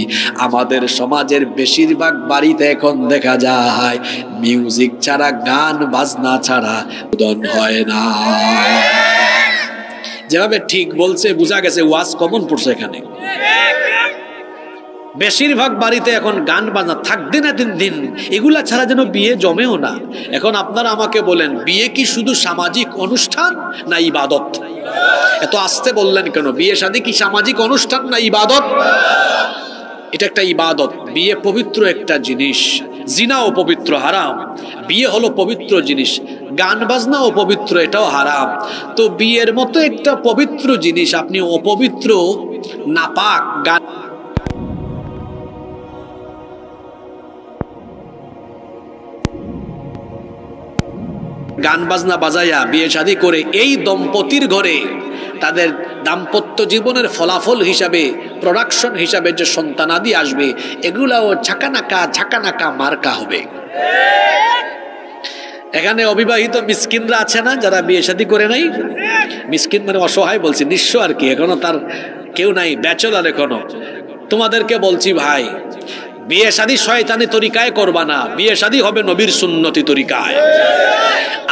আমাদের সমাজের বেশিরভাগ বাড়িতে এখন দেখা যায় মিউজিক ছাড়া, গান বাজনা ছাড়া উদন হয় না। যেভাবে ঠিক বলছে, বোঝা গেছে ওয়াজ কমন পড়ছে এখানে। বেশিরভাগ বাড়িতে এখন গান বাজনা থাকবে না দিন দিন, এগুলা ছাড়া যেন বিয়ে জমেও না। এখন আপনারা আমাকে বলেন, বিয়ে কি শুধু সামাজিক অনুষ্ঠান না ইবাদত? এত আস্তে বললেন কেন? বিয়ে শাদী কি সামাজিক অনুষ্ঠান না ইবাদত? এটা একটা ইবাদত। বিয়ে পবিত্র একটা জিনিস, জিনাও পবিত্র, হারাম। বিয়ে হলো পবিত্র জিনিস, গান বাজনাও পবিত্র, এটাও হারাম। তো বিয়ের মতো একটা পবিত্র জিনিস আপনি অপবিত্র, নাপাক গান বাজনা বাজাইয়া বিয়ে শাদী করে এই দম্পতির ঘরে তাদের দাম্পত্য জীবনের ফলাফল হিসাবে, প্রোডাকশন হিসাবে যে সন্তানাদি আসবে, এগুলাও ঝাঁকানাকা মার্কা হবে। এখানে অবিবাহিত মিসকিনরা আছে না, যারা বিয়ে শাদী করে নাই? মিসকিন মানে অসহায় বলছি, নিঃস্ব আর কি, এখনো তার কেউ নাই, ব্যাচেলর এখনো। তোমাদেরকে বলছি ভাই, বিয়ে শাদী শয়তানি তরিকায় করবা না, বিয়ে শাদী হবে নবীর সুন্নতি তরিকায়।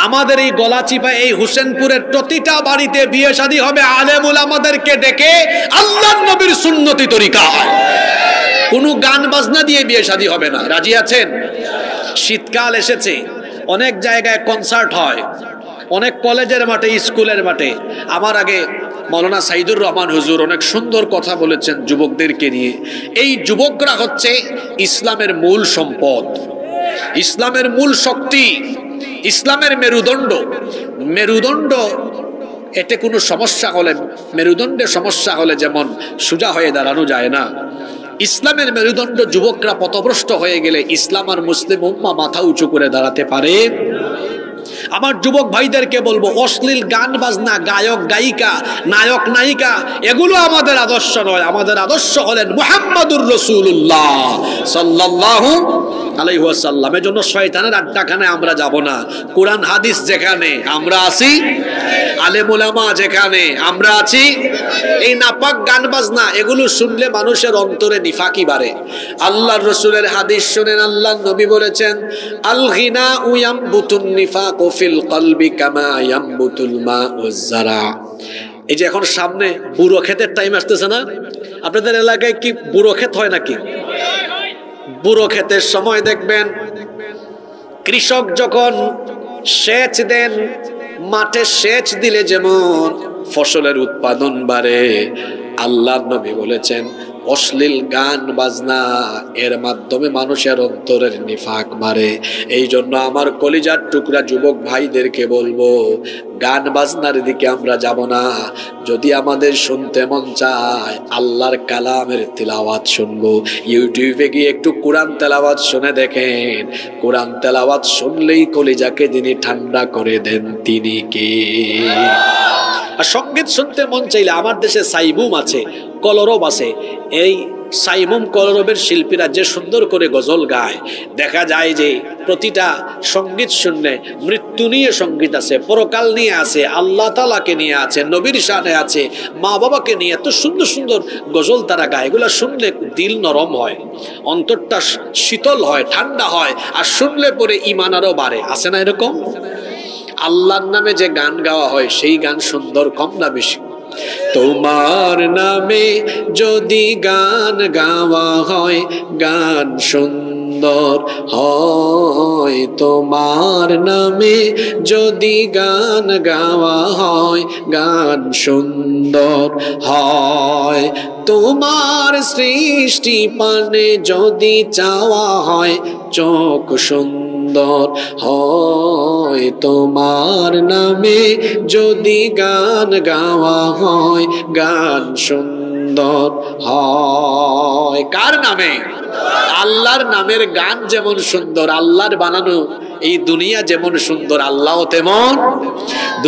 আমাদের এই গলাচিপা, এই হোসেনপুরের প্রতিটা বাড়িতে বিয়ে শাদী হবে আলেম উলামাদেরকে ডেকে আল্লাহর নবীর সুন্নতি তরিকায়। কোনো গান বাজনা দিয়ে বিয়ে শাদী হবে না। রাজি আছেন? শীতকাল এসেছে, অনেক জায়গায় কনসার্ট হয়, অনেক কলেজের মাঠে, স্কুলের মাঠে। আমার আগে মৌলানা সাইদুর রহমান হুজুর অনেক সুন্দর কথা বলেছেন যুবকদেরকে নিয়ে। এই যুবকরা হচ্ছে ইসলামের মূল সম্পদ, ইসলামের মূল শক্তি, ইসলামের মেরুদণ্ড। মেরুদণ্ড এতে কোনো সমস্যা হলে, মেরুদণ্ডে সমস্যা হলে যেমন সোজা হয়ে দাঁড়ানো যায় না, ইসলামের মেরুদণ্ড যুবকরা পথভ্রষ্ট হয়ে গেলে ইসলাম আর মুসলিম উম্মাহ মাথা উঁচু করে দাঁড়াতে পারে। আমার যুবক ভাইদেরকে বলবো, অশ্লীল গান বাজনা, গায়ক গায়িকা, নায়ক নায়িকা, এগুলো আমাদের আদর্শ নয়। আমাদের আদর্শ হলেন মুহাম্মাদুর রাসূলুল্লাহ সাল্লাল্লাহু আলাইহি ওয়াসাল্লাম। এজন্য শয়তানের আড্ডাখানে আমরা যাব না। কোরআন হাদিস যেখানে আমরা আছি, আলেম উলামা যেখানে আমরা আছি, এই নাপাক গান বাজনা এগুলো শুনলে মানুষের অন্তরে নিফাকি বাড়ে। আল্লাহর রাসূলের হাদিস শুনেন, আল্লাহর নবী বলেছেন, আল গিনা ইয়ামবুতুন নিফাকু ফিল কলবি কামা ইয়ামবুতুল মাউজ যারা। এই যে এখন সামনে বুড়ো ক্ষেতের টাইম আসতেছে না? আপনাদের এলাকায় কি বুড়ো ক্ষেত হয় নাকি? বুড়ো ক্ষেতের সময় দেখবেন কৃষক যখন সেচ দেন, মাঠে সেচ দিলে যেমন ফসলের উৎপাদন বাড়ে, আল্লাহর নবী বলেছেন অশ্লীল গান বাজনা এর মাধ্যমে মানুষের অন্তরের নিফাক বাড়ে। এই জন্য আমার কলিজার টুকরা যুবক ভাইদেরকে বলবো, গান বাজনার দিকে আমরা যাব না। যদি আমাদের শুনতে মন চায় আল্লাহর কালামের তিলাওয়াত শুনবো। ইউটিউবে গিয়ে একটু কোরআন তেলাওয়াত শুনে দেখেন, কোরআন তেলাওয়াত শুনলেই কলিজাকে যিনি ঠান্ডা করে দেন তিনি কে? আর সঙ্গীত শুনতে মন চাইলে আমার দেশে সাইমুম আছে, কলরব আছে। এই সাইমুম কলরবের শিল্পীরা যে সুন্দর করে গজল গায়, দেখা যায় যে প্রতিটা সঙ্গীত শুনলে মৃত্যু নিয়ে সঙ্গীত আছে, পরকাল নিয়ে আছে, আল্লাহ তাআলাকে নিয়ে আছে, নবীর শানে আছে, মা বাবাকে নিয়ে এত সুন্দর সুন্দর গজল তারা গায়। এগুলা শুনলে দিল নরম হয়, অন্তরটা শীতল হয়, ঠান্ডা হয়, আর শুনলে পরে ঈমান আরো বাড়ে। আছে না এরকম? আল্লাহর নামে যে গান গাওয়া হয় সেই গান সুন্দর কম না বেশি? তোমার নামে যদি গান গাওয়া হয় গান সুন্দর হয়, তোমার নামে যদি গান গাওয়া হয় গান সুন্দর হয়, তোমার সৃষ্টি পানে যদি চাওয়া হয় চোখ সুন্দর সুন্দর হয়, তোমার নামে যদি গান গাওয়া হয়, গান সুন্দর হয়। কার নামে? আল্লাহর নামের গান যেমন সুন্দর, আল্লাহর বানানো এই দুনিয়া যেমন সুন্দর, আল্লাহ তেমন।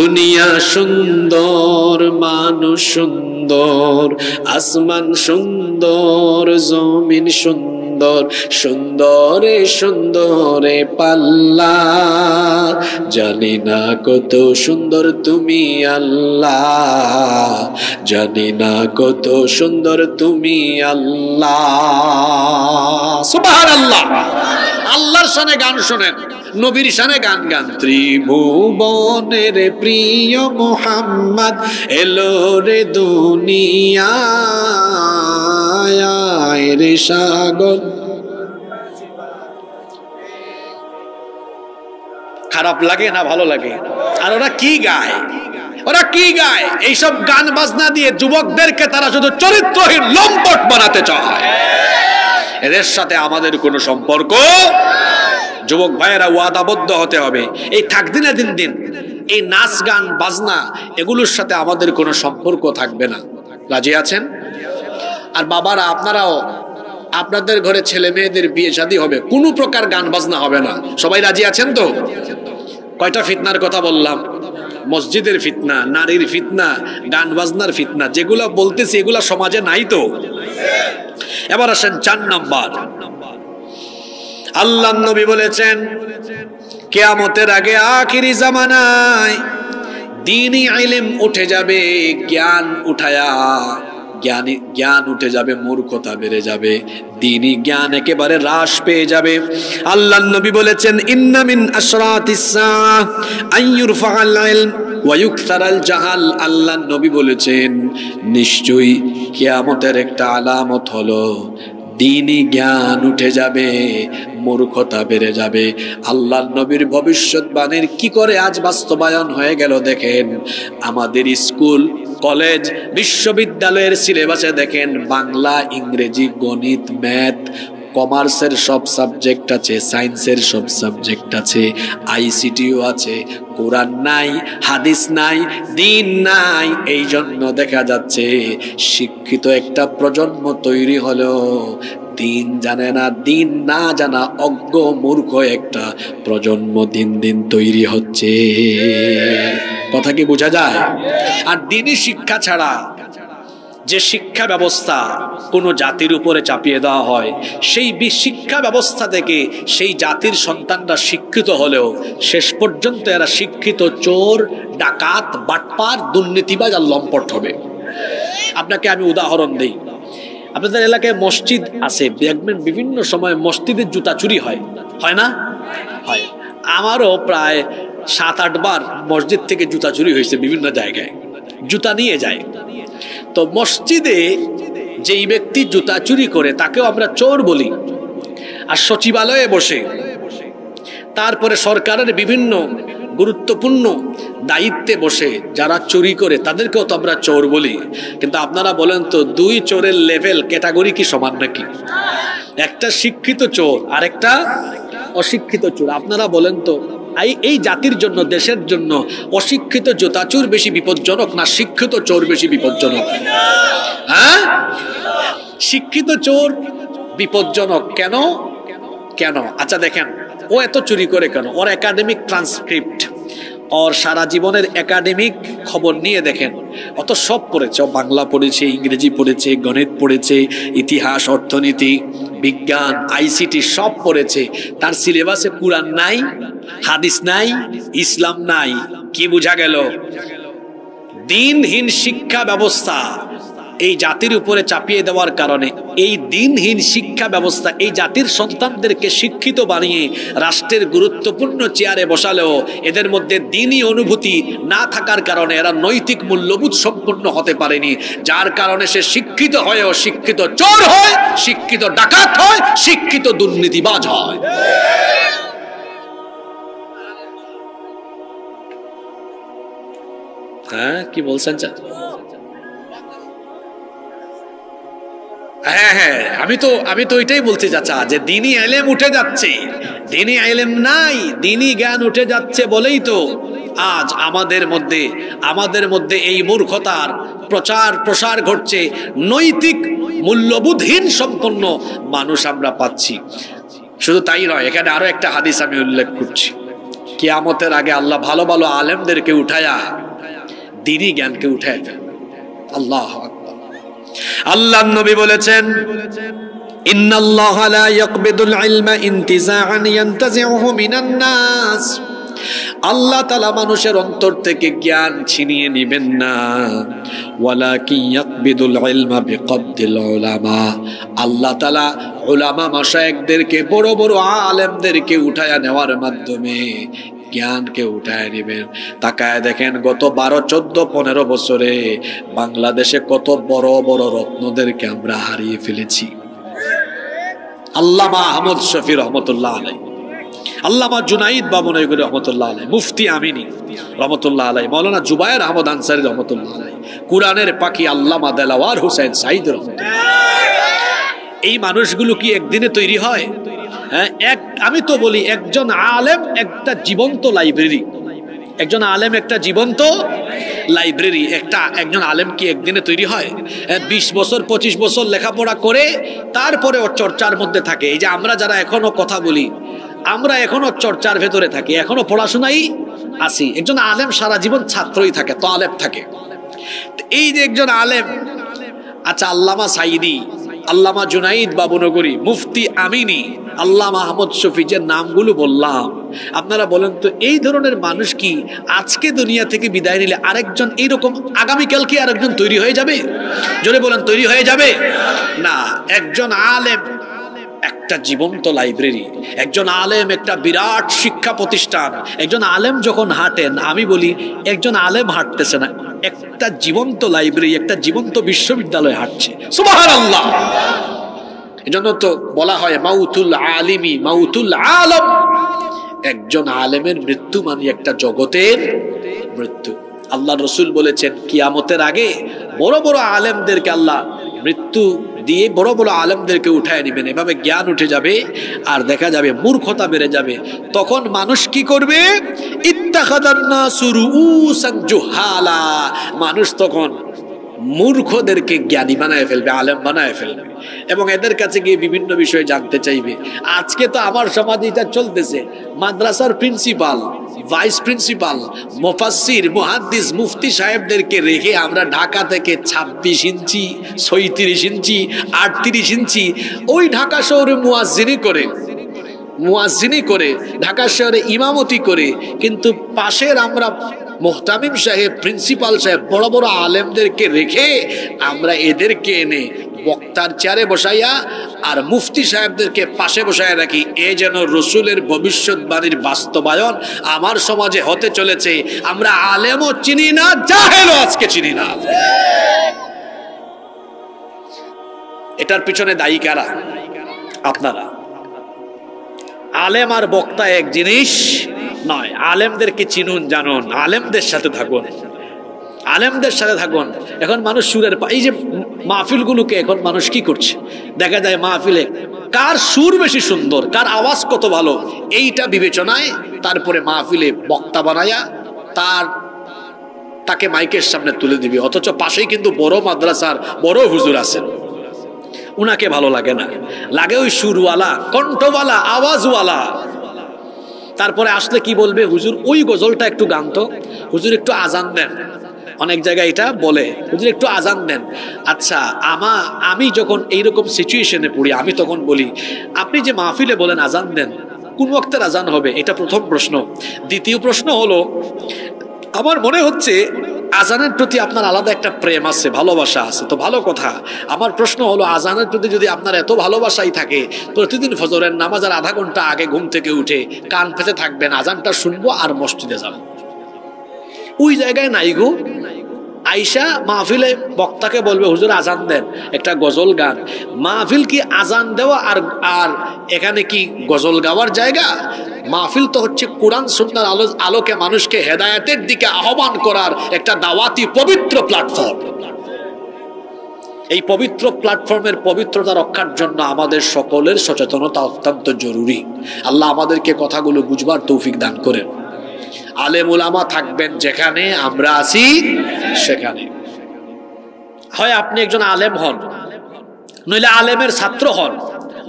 দুনিয়া সুন্দর, মানুষ সুন্দর, আসমান সুন্দর, জমিন সুন্দর, সুন্দরে সুন্দরে পাল্লা, জানি না কত সুন্দর তুমি আল্লাহ, জানি না কত সুন্দর তুমি আল্লাহ। সুবহানাল্লাহ। আল্লাহর শানে গান শোনেন, নবীর শানে গান গান। ত্রিভুবনের প্রিয় মুহাম্মদ এলো রে দুনিয়ায়, রে সাগর। খারাপ লাগে না ভালো লাগে? আর ওরা কি গায়, ওরা কি গায়? এইসব গান বাজনা দিয়ে যুবকদেরকে তারা শুধু চরিত্রহীন লম্পট বানাতে চায়। এদের সাথে আমাদের কোনো সম্পর্ক। যুবক ভাইয়েরা ওয়াদাবদ্ধ হতে হবে, এই থাকদিন না দিন দিন এই নাচ গান বাজনা এগুলোর সাথে আমাদের কোনো সম্পর্ক থাকবে না। রাজি আছেন? আর বাবারা আপনারাও, আপনাদের ঘরে ছেলে মেয়েদের বিয়ে শাদী হবে, কোনো প্রকার গান বাজনা হবে না। সবাই রাজি আছেন তো? কয়টা ফিতনার কথা বললাম? মসজিদের ফিতনা, নারীর ফিতনা, গান বাজনার ফিতনা, যেগুলা বলতেছি এগুলা সমাজে নাই তো। এবার আসেন 4 নাম্বার। আল্লাহ নবী বলেছেন কিয়ামতের আগে আখিরি জামানায় দ্বীনি ইলম উঠে যাবে, জ্ঞান উঠায়া জ্ঞান উঠে যাবে, মূর্খতা বেড়ে যাবে, দ্বীনি জ্ঞান একেবারে হ্রাস পেয়ে যাবে। আল্লাহ নবী বলেছেন ইন্না মিন আশরাতিস সাআহ আইয়ুরফাআল ইলম ওয়া ইউকসারাল জাহাল। আল্লাহ নবী বলেছেন নিশ্চয়ই কিয়ামতের একটা আলামত হলো দ্বীনি জ্ঞান উঠে যাবে, মূর্খতা বেড়ে যাবে। আল্লাহ নবীর ভবিষ্যৎবাণীর কি করে আজ বাস্তবায়ন হয়ে গেল দেখেন। আমাদের স্কুল, কলেজ, বিশ্ববিদ্যালয়ের সিলেবাসে দেখেন বাংলা, ইংরেজি, গণিত, ম্যাথ, কমার্সের সব সাবজেক্ট আছে, সায়েন্সের সব সাবজেক্ট আছে, আইসিটিও আছে। কোরআন নাই, হাদিস নাই, দ্বীন নাই। এই জন্য দেখা যাচ্ছে শিক্ষিত একটা প্রজন্ম তৈরি হলো, দ্বীন জানে না, দ্বীন না জানা অজ্ঞ মূর্খ একটা প্রজন্ম দিন দিন তৈরি হচ্ছে। কথা কি বোঝা যায়? আর দ্বীনি শিক্ষা ছাড়া যে শিক্ষা ব্যবস্থা কোনো জাতির উপরে চাপিয়ে দেওয়া হয়, সেই শিক্ষা ব্যবস্থা থেকে সেই জাতির সন্তানরা শিক্ষিত হলেও শেষ পর্যন্ত এরা শিক্ষিত চোর, ডাকাত, বাটপার, দুর্নীতিবাজ আর লম্পট হবে। আপনাকে আমি উদাহরণ দেই। আপনাদের এলাকায় মসজিদ আছে, দেখবেন বিভিন্ন সময় মসজিদের জুতা চুরি হয়, হয় না? হয়। আমারও প্রায় 7-8 বার মসজিদ থেকে জুতা চুরি হয়েছে। বিভিন্ন জায়গায় জুতা নিয়ে যায়। তো মসজিদে যেই ব্যক্তি জুতা চুরি করে তাকেও আমরা চোর বলি। আর সচিবালয়ে বসে, তারপরে সরকারের বিভিন্ন গুরুত্বপূর্ণ দায়িত্বে বসে যারা চুরি করে তাদেরকেও তো আমরা চোর বলি। কিন্তু আপনারা বলেন তো, দুই চোরের লেভেল, ক্যাটাগরি কি সমান নাকি? একটা শিক্ষিত চোর আর একটা অশিক্ষিত চোর। আপনারা বলেন তো এই জাতির জন্য, দেশের জন্য অশিক্ষিত জুতাচোর বেশি বিপজ্জনক না শিক্ষিত চোর বেশি বিপজ্জনক? হ্যাঁ, শিক্ষিত চোর বিপজ্জনক। কেন? কেন? আচ্ছা দেখেন, ও এত চুরি করে কেন? ওর একাডেমিক ট্রান্সক্রিপ্ট, ওর সারা জীবনের একাডেমিক খবর নিয়ে দেখেন। অত সব পড়েছে, বাংলা পড়েছে, ইংরেজি পড়েছে, গণিত পড়েছে, ইতিহাস, অর্থনীতি, বিজ্ঞান, আইসিটি সব পড়েছে। তার সিলেবাসে কুরআন নাই, হাদিস নাই, ইসলাম নাই। কি বোঝা গেল? দ্বীনহীন শিক্ষা ব্যবস্থা এই জাতির উপরে চাপিয়ে দেওয়ার কারণে এই দ্বীনহীন শিক্ষা ব্যবস্থা এই জাতির সন্তানদেরকে শিক্ষিত বানিয়ে রাষ্ট্রের গুরুত্বপূর্ণ চেয়ারে বসালেও এদের মধ্যে দ্বীনি অনুভূতি না থাকার কারণে এরা নৈতিক মূল্যবোধ সম্পন্ন হতে পারেনি। যার কারণে সে শিক্ষিত হয়েও শিক্ষিত চোর হয়, শিক্ষিত ডাকাত হয়, শিক্ষিত দুর্নীতিবাজ হয়। হ্যাঁ, কি বলছেন? হ্যাঁ হ্যাঁ, আমি তো এটাই বলছি চাচা, যে দিনী ইলম উঠে যাচ্ছে, দিনী ইলম নাই, দিনী জ্ঞান উঠে যাচ্ছে বলেই তো আজ আমাদের মধ্যে এই মূর্খতার প্রচার প্রসার ঘটছে। নৈতিক মূল্যবোধহীন সম্পন্ন মানুষ আমরা পাচ্ছি। শুধু তাই নয়, এখানে আরো একটা হাদিস আমি উল্লেখ করছি। কিয়ামতের আগে আল্লাহ ভালো ভালো আলেমদেরকে উঠায়া দ্বীনি জ্ঞানকে উঠায় ফেলবে। আল্লাহু আকবার। আল্লাহর নবী বলেছেন, ইন্নাল্লাহা লা ইয়াকবিদুল ইলমা ইনতিজাআন ইয়ানতাজিউহু মিনান নাস। আল্লাহ তাআলা মানুষের অন্তর থেকে জ্ঞান ছিনিয়ে নেবেন না, ওয়ালাকিন ইয়াকবিদুল ইলমা বিকবদিল উলামা। আল্লাহ তাআলা উলামা মাশায়েখদেরকে, বড় বড় আলেমদেরকে উঠায়া নেওয়ার মাধ্যমে জ্ঞানকে উঠায় নেবেন। তাকায় দেখেন গত 12, 14, 15 বছরে বাংলাদেশে কত বড় বড় রত্নদেরকে আমরা হারিয়ে ফেলেছি। আল্লামা আহমদ শফি রহমতুল্লাহ আলাইহি, আল্লামা জুনাইদ বাবনগরী রহমতুল্লাহ আলাইহি, মুফতি আমিনী রহমতুল্লাহ আলাইহি, মাওলানা জুবায়ের আহমদ আনসারী রহমতুল্লাহ আলাইহি, কুরআনের পাখি আল্লামা দেলাওয়ার হোসেন সাঈদ রহমতুল্লাহ। এই মানুষগুলো কি একদিনে তৈরি হয়? হ্যাঁ, আমি তো বলি একজন আলেম একটা জীবন্ত লাইব্রেরি, একজন আলেম একটা জীবন্ত লাইব্রেরি। একজন আলেম কি একদিনে তৈরি হয়? 20 বছর 25 বছর লেখাপড়া করে তারপরে ওর চর্চার মধ্যে থাকে। এই যে আমরা যারা এখনো কথা বলি, আমরা এখনো চর্চার ভেতরে থাকি, এখনো পড়াশোনাই আছি। একজন আলেম সারা জীবন ছাত্রই থাকে, তালেব থাকে। এই যে একজন আলেম, আচ্ছা আল্লামা সাঈদী, আল্লামা জুনাইদ বাবনগরী, মুফতি আমিনী, আল্লামা আহমদ শফি, যে নামগুলো বললাম, আপনারা বলেন তো এই ধরনের মানুষ কি আজকে দুনিয়া থেকে বিদায় নিলে আরেকজন এইরকম আগামীকাল কি আরেকজন তৈরি হয়ে যাবে? জোরে বলেন, তৈরি হয়ে যাবে না। একজন আলেম একটা জীবন্ত লাইব্রেরি, একজন আলেম একটা বিরাট শিক্ষা প্রতিষ্ঠান। একজন আলেম যখন হাঁটেন, আমি বলি একজন আলেম হাঁটতেছে না, একটা জীবন্ত লাইব্রেরি, একটা জীবন্ত বিশ্ববিদ্যালয় হাঁটছে। সুবহানাল্লাহ। এজন্য তো বলা হয় মাউতুল আলিমি মাউতুল আলম। একজন আলেমের মৃত্যু মানে একটা জগতের মৃত্যু। আল্লাহ রসুল বলেছেন কিয়ামতের আগে বড় বড় আলেমদেরকে আল্লাহ মৃত্যু দিয়ে বড় বড় আলেমদেরকে উঠায় নেবেন। এভাবে জ্ঞান উঠে যাবে আর দেখা যাবে মূর্খতা বেড়ে যাবে। তখন মানুষ কি করবে? ইত্তাখাদান নাসু রুউসান জুহালা। মানুষ তখন মূর্খদেরকে জ্ঞানী বানায় ফেলবে, আলেম বানায় ফেলবে এবং এদের কাছে গিয়ে বিভিন্ন বিষয়ে জানতে চাইবে। আজকে তো আমার সমাজে এটা চলতেছে, মাদ্রাসার প্রিন্সিপাল, ভাইস প্রিন্সিপাল, মুফাসসির, মুহাদ্দিস, মুফতি সাহেবদেরকে রেখে আমরা ঢাকা থেকে 26 ইঞ্চি, 36 ইঞ্চি, 38 ইঞ্চি ওই ঢাকা শহরে মুয়াজ্জিনি করে ঢাকা শহরে ইমামতি করে, কিন্তু পাশের আমরা মুহতামিম সাহেব, প্রিন্সিপাল সাহেব, বড় বড় আলেমদেরকে রেখে আমরা এদেরকে এনে বক্তার চেয়ারে বসাইয়া আর মুফতি সাহেবদেরকে পাশে বসাইয়া রাখি। এ যেন রসুলের ভবিষ্যৎবাণীর বাস্তবায়ন আমার সমাজে হতে চলেছে। আমরা আলেমও চিনি না, জাহেলও আজকে চিনি না। এটার পিছনে দায়ী কারা? আপনারা। আলেম আর বক্তা এক জিনিস নয়। আলেমদেরকে চিনুন, জানুন, আলেমদের সাথে থাকুন, আলেমদের সাথে থাকুন। এখন মানুষ সুরের এই যে মাহফিলগুলোকে এখন মানুষ কি করছে, দেখা যায় মাহফিলে কার সুর বেশি সুন্দর, কার আওয়াজ কত ভালো, এইটা বিবেচনায় তারপরে মাহফিলে বক্তা বানায়া তাকে মাইকের সামনে তুলে দিবি। অথচ পাশেই কিন্তু বড় মাদ্রাসার বড় হুজুর আছেন, উনাকে ভালো লাগে না, লাগে ওই সুরওয়ালা, কণ্ঠওয়ালা, আওয়াজওয়ালা। তারপরে আসলে কি বলবে? হুজুর ওই গজলটা একটু গান তো, হুজুর একটু আজান দেন। অনেক জায়গায় এটা বলে, হুজুর একটু আজান দেন। আচ্ছা, আমি যখন এইরকম সিচুয়েশনে পড়ি, আমি তখন বলি আপনি যে মাহফিলে বলেন আজান দেন, কোন ওয়াক্তের আজান হবে? এটা প্রথম প্রশ্ন। দ্বিতীয় প্রশ্ন হলো, আমার মনে হচ্ছে আজানের প্রতি আপনার আলাদা একটা প্রেম আছে, ভালোবাসা আছে, তো ভালো কথা। আমার প্রশ্ন হলো, আজানের প্রতি যদি আপনার এত ভালোবাসাই থাকে, প্রতিদিন ফজরের নামাজের আধা ঘন্টা আগে ঘুম থেকে উঠে কান পেতে থাকবেন, আজানটা শুনবো আর মসজিদে যাব। ওই জায়গায় নাই গো। আইসা মাহফিলে বক্তাকে বলবে হুজুর আজান দেন, একটা গজল গান। মাহফিল কি আজান দেওয়া আর এখানে কি গজল গাওয়ার জায়গা? মাহফিল তো হচ্ছে কোরআন সুন্নাহর আলোকে মানুষকে হেদায়েতের দিকে আহ্বান করার একটা দাওয়াতি পবিত্র প্ল্যাটফর্ম। এই পবিত্র প্ল্যাটফর্মের পবিত্রতা রক্ষার জন্য আমাদের সকলের সচেতনতা অত্যন্ত জরুরি। আল্লাহ আমাদেরকে কথাগুলো বুঝবার তৌফিক দান করেন। আলেম উলামা থাকবেন যেখানে, আমরা আছি সেখানে। হয় আপনি একজন আলেম হন, নইলে আলেমের ছাত্র হন,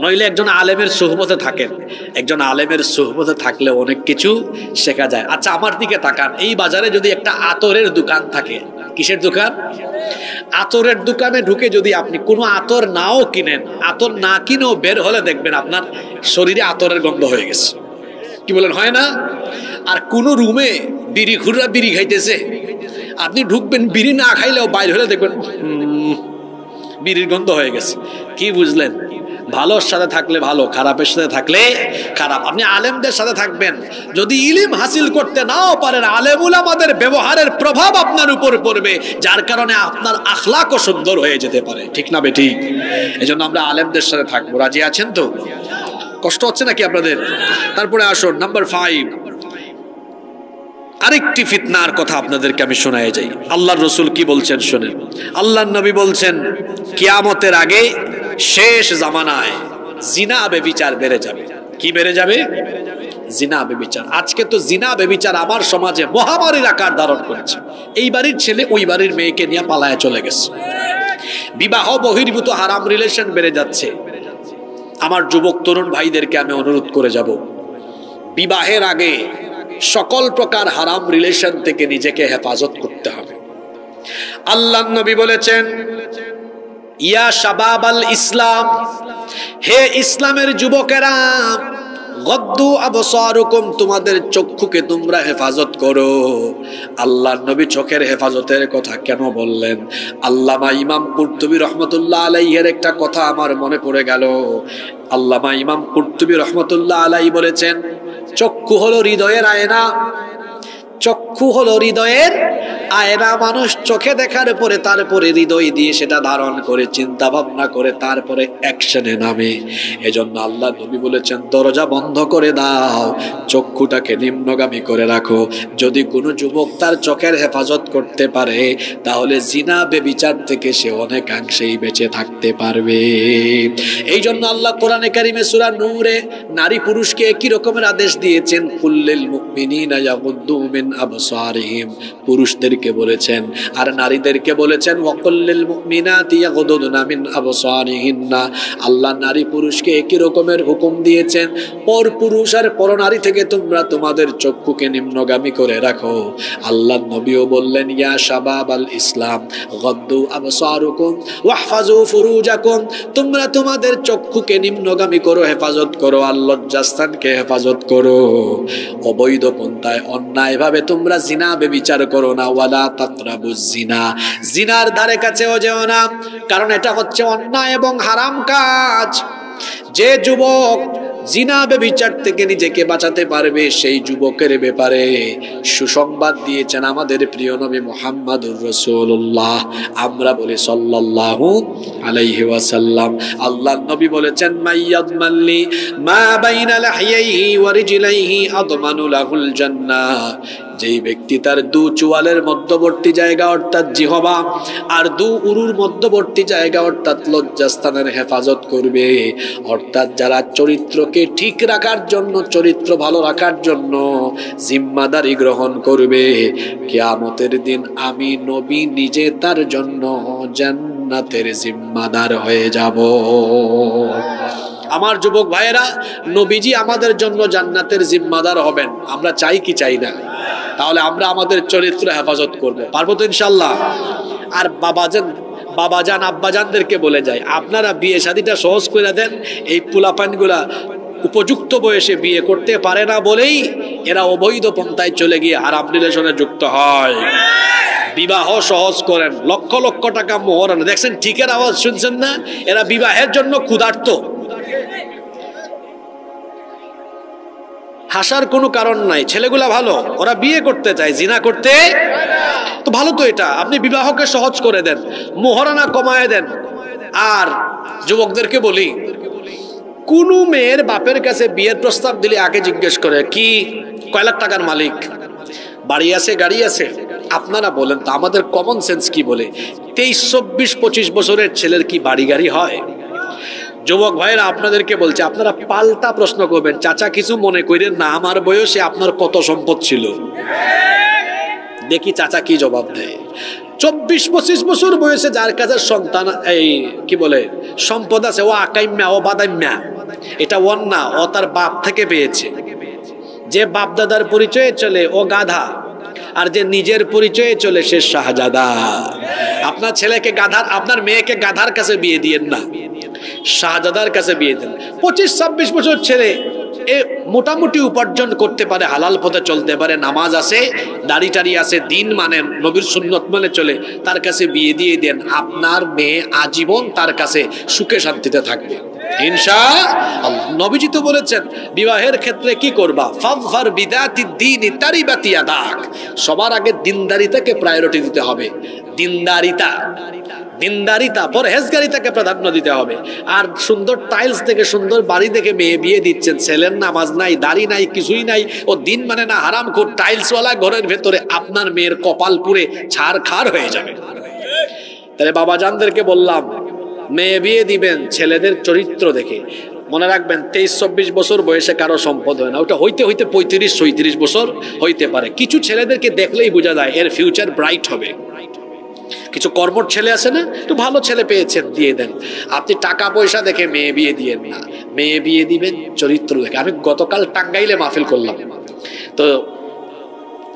নইলে একজন আলেমের সুহবতে থাকেন। একজন আলেমের সুহবতে থাকলে অনেক কিছু শেখা যায়। আচ্ছা, আমার দিকে তাকান। এই বাজারে যদি একটা আতরের দোকান থাকে, কিসের দোকান? আতরের দোকানে ঢুকে যদি আপনি কোনো আতর নাও কিনেন, আতর না কিনেও বের হলে দেখবেন আপনার শরীরে আতরের গন্ধ হয়ে গেছে। কি বলেন, হয় না? আর কোন রুমে বিড়ি খুররা বিড়ি খাইতেছে, আপনি ঢুকবেন, বিড়ি না খাইলেও বাইরে হলে দেখবেন বিড়ির গন্ধ হয়ে গেছে। কি বুঝলেন? ভালোর সাথে থাকলে ভালো, খারাপের সাথে থাকলে খারাপ। আপনি আলেমদের সাথে থাকবেন, যদি ইলম হাসিল করতে নাও পারেন, আলেমুল আমাদের ব্যবহারের প্রভাব আপনার উপর পড়বে, যার কারণে আপনার আখলাকও সুন্দর হয়ে যেতে পারে। ঠিক না বেঠিক? এজন্য আমরা আলেমদের সাথে থাকবো। রাজি আছেন তো? কষ্ট হচ্ছে নাকি আপনাদের? তারপরে আসুন নাম্বার 5, আরেকটি ফিতনার কথা আপনাদেরকে আমি শোনায় যাই। আল্লাহর রাসূল কি বলছেন শুনেন। আল্লাহর নবী বলছেন, কিয়ামতের আগে শেষ জামানায় জিনা বেবিচার বেড়ে যাবে। কি বেড়ে যাবে? জিনা বেবিচার। আজকে তো জিনা বেবিচার আমার সমাজে মহামারীর আকার ধারণ করেছে। এই বাড়ির ছেলে ওই বাড়ির মেয়েকে নিয়ে পালায় চলে গেছে। বিবাহ বহির্ভূত হারাম রিলেশন বেড়ে যাচ্ছে। আমার যুবক তরুণ ভাইদেরকে আমি অনুরোধ করে যাব, বিবাহের আগে সকল প্রকার হারাম রিলেশন থেকে নিজেকে হেফাজত করতে হবে। আল্লাহ নবী বলেছেন, ইয়া শাবাব আল ইসলাম, হে ইসলামের যুবকেরা, গদ্দু আবসারুকুম, তোমাদের চক্ষুকে তোমরা হেফাজত করো। আল্লাহ নবী চোখের হেফাজতের কথা কেন বললেন? আল্লামা ইমাম কুরতুবী রহমতুল্লাহ আলাইহির একটা কথা আমার মনে পড়ে গেল। আল্লামা ইমাম কুরতুবী রহমতুল্লাহ আলাইহি বলেছেন, চক্ষু হলো হৃদয়ের আয়না। চক্ষু হলো হৃদয়ের আয়না। মানুষ চোখে দেখার পরে তারপরে হৃদয় দিয়ে সেটা ধারণ করে, চিন্তা ভাবনা করে, তারপরে অ্যাকশনে নামে। এজন্য আল্লাহ নবী বলেছেন, দরজা বন্ধ করে দাও, চক্ষুটাকে নিম্নগামী করে রাখো। যদি কোনো যুবক তার চোখের হেফাজত করতে পারে, তাহলে জিনা বেবিচার থেকে সে অনেকাংশেই বেঁচে থাকতে পারবে। এই জন্য আল্লাহ কোরআনে কারিমে সূরা নূরে নারী পুরুষকে একই রকমের আদেশ দিয়েছেন, কুল্লিল মুমিনিনা ইয়াগুদ্দু মিন আবসারিহিম, পুরুষদেরকে বলেছেন, আর নারীদেরকে বলেছেন ওয়াকুল্লিল মুমিনাতি ইয়াগুদুনা মিন আবসারিহিন্না। আল্লাহ নারী পুরুষকে একই রকমের হুকুম দিয়েছেন, পর পুরুষ আর পর নারী থেকে তোমরা তোমাদের চক্ষুকে নিম্নগামী করে রাখো। আল্লাহ নবীও বললেন, ইয়া শাবাব আল ইসলাম গদ্দু আবসারুকুম ওয়াহফাজু ফুরুজাকুম, তোমরা তোমাদের চক্ষুকে নিম্নগামী করো, হেফাজত করো, আর লজ্জাস্থানকে হেফাজত করো। অবৈধ পন্থায় অন্যায়ভাবে তোমরা জিনা বেবিচার করো না। ওয়ালা তাকরাবুজ জিনা, জিনার ধারে কাছেও যেও না, কারণ এটা হচ্ছে অন্যায় এবং হারাম কাজ। যে যুবক জিনা বেবিচার থেকে নিজেকে বাঁচাতে পারবে, সেই যুবকের ব্যাপারে সুসংবাদ দিয়েছেন আমাদের প্রিয় নবী মুহাম্মদুর রাসূলুল্লাহ। আমরা বলি সাল্লাল্লাহু আলাইহি ওয়াসাল্লাম। আল্লাহর নবী বলেছেন, মাইয়াদমাল্লি মা বাইনা লাহইহি ওয়া রিজলাইহি আদমানু লাহুল জান্নাহ, যেই ব্যক্তি তার দু চোয়ালের মধ্যবর্তী জায়গা অর্থাৎ জিহবা আর দু উরুর মধ্যবর্তী জায়গা অর্থাৎ লজ্জাস্থানের হেফাজত করবে, অর্থাৎ যারা চরিত্রকে ঠিক রাখার জন্য, চরিত্র ভালো রাখার জন্য জিম্মাদারি গ্রহণ করবে, কিয়ামতের দিন আমি নবী নিজে তার জন্য জান্নাতের জিম্মাদার হয়ে যাব। আমার যুবক ভাইয়েরা, নবীজি আমাদের জন্য জান্নাতের জিম্মাদার হবেন। আমরা চাই কি চাই না? তাহলে আমরা আমাদের চরিত্র হেফাজত করবো, পারবো তো ইনশাল্লাহ। আর বাবাজান আব্বাজানদেরকে বলে যায়, আপনারা বিয়ে শাদীটা সহজ করে দেন। এই পোলাপানগুলা উপযুক্ত বয়সে বিয়ে করতে পারে না বলেই এরা অবৈধ পন্থায় চলে গিয়ে হারাম রিলেশনে যুক্ত হয়। বিবাহ সহজ করেন, লক্ষ লক্ষ টাকা মোহর আনে। দেখছেন ঠিকের আওয়াজ শুনছেন না? এরা বিবাহের জন্য ক্ষুধার্ত। হাসার কোনো কারণ নাই, ছেলেগুলা ভালো, ওরা বিয়ে করতে চায়, জিনা করতে তো ভালো। তো এটা আপনি বিবাহকে সহজ করে দেন, মোহরানা কমায় দেন। আর যুবকদেরকে বলি, কোন মেয়ের বাপের কাছে বিয়ের প্রস্তাব দিলে আগে জিজ্ঞেস করে, কি কয় লাখ টাকার মালিক, বাড়ি আছে, গাড়ি আছে, আপনারা বলেন তো আমাদের কমন সেন্স কি বলে 23, 24, 25 বছরের ছেলের কি বাড়ি গাড়ি হয়? যুবক ভাইরা আপনাদেরকে বলছে, আপনারা পাল্টা প্রশ্ন করবেন, চাচা কিছু মনে করেন না, আমার বয়সে আপনার কত সম্পদ ছিল? দেখি চাচা কি জবাব দেয়। 24-25 বছর বয়সে যার কাছে সন্তান এই কি বলে সম্পদ আছে, ও আকাইম্যা ও বাদাইম্যা, এটা ওর না, ও তার বাপ থেকে পেয়েছে। যে বাপ দাদার পরিচয়ে চলে ও গাধা, আর যে নিজের পরিচয়ে চলে সে শাহজাদা। আপনার ছেলেকে গাধার, আপনার মেয়েকে গাধার কাছে বিয়ে দিয়েন না, শাহজাদার কাছে বিয়ে দেন। 25-26 বছর ছেলে এ মোটামুটি উপার্জন করতে পারে, হালাল পথে চলতে পারে, নামাজ আছে, দাড়ি টাড়ি আছে, দিন মানে নবীর সুন্নত মানে চলে, তার কাছে বিয়ে দিয়ে দেন। আপনার মেয়ে আজীবন তার কাছে সুখে শান্তিতে থাকবে ইনশাআল্লাহ। নবীজি তো বলেছেন বিবাহের ক্ষেত্রে কি করবা, ফাযফার বিদাতিদ দ্বীন তারিবাতি ইয়াদাক। সবার আগে দিনদারিতাকে প্রায়োরিটি দিতে হবে। দিনদারিতা পরহেজগারিতাকে প্রাধান্য দিতে হবে। আর সুন্দর টাইলস থেকে সুন্দর বাড়ি দেখে মেয়ে বিয়ে দিচ্ছেন, ছেলের নামাজ নাই, দাড়ি নাই, কিছুই নাই, ও দিন মানে না, হারামখোর টাইলসওয়ালা ঘরের ভেতরে, আপনার মেয়ের কপাল পুড়ে ছারখার হয়ে যাবে। তাহলে বাবাজানদেরকে বললাম, মেয়ে বিয়ে দিবেন ছেলেদের চরিত্র দেখে। মনে রাখবেন 23-24 বছর বয়সে কারো সম্পদ হয় না, ওটা হইতে হইতে 35-36 বছর হইতে পারে। কিছু ছেলেদেরকে দেখলেই বোঝা যায় এর ফিউচার ব্রাইট হবে। কিছু কর্মঠ ছেলে আছে না, একটু ভালো ছেলে পেয়েছেন, দিয়ে দেন। আপনি টাকা পয়সা দেখে মেয়ে বিয়ে দিয়েন না, মেয়ে বিয়ে দিবেন চরিত্র দেখে। আমি গতকাল টাঙ্গাইলে মাহফিল করলাম, তো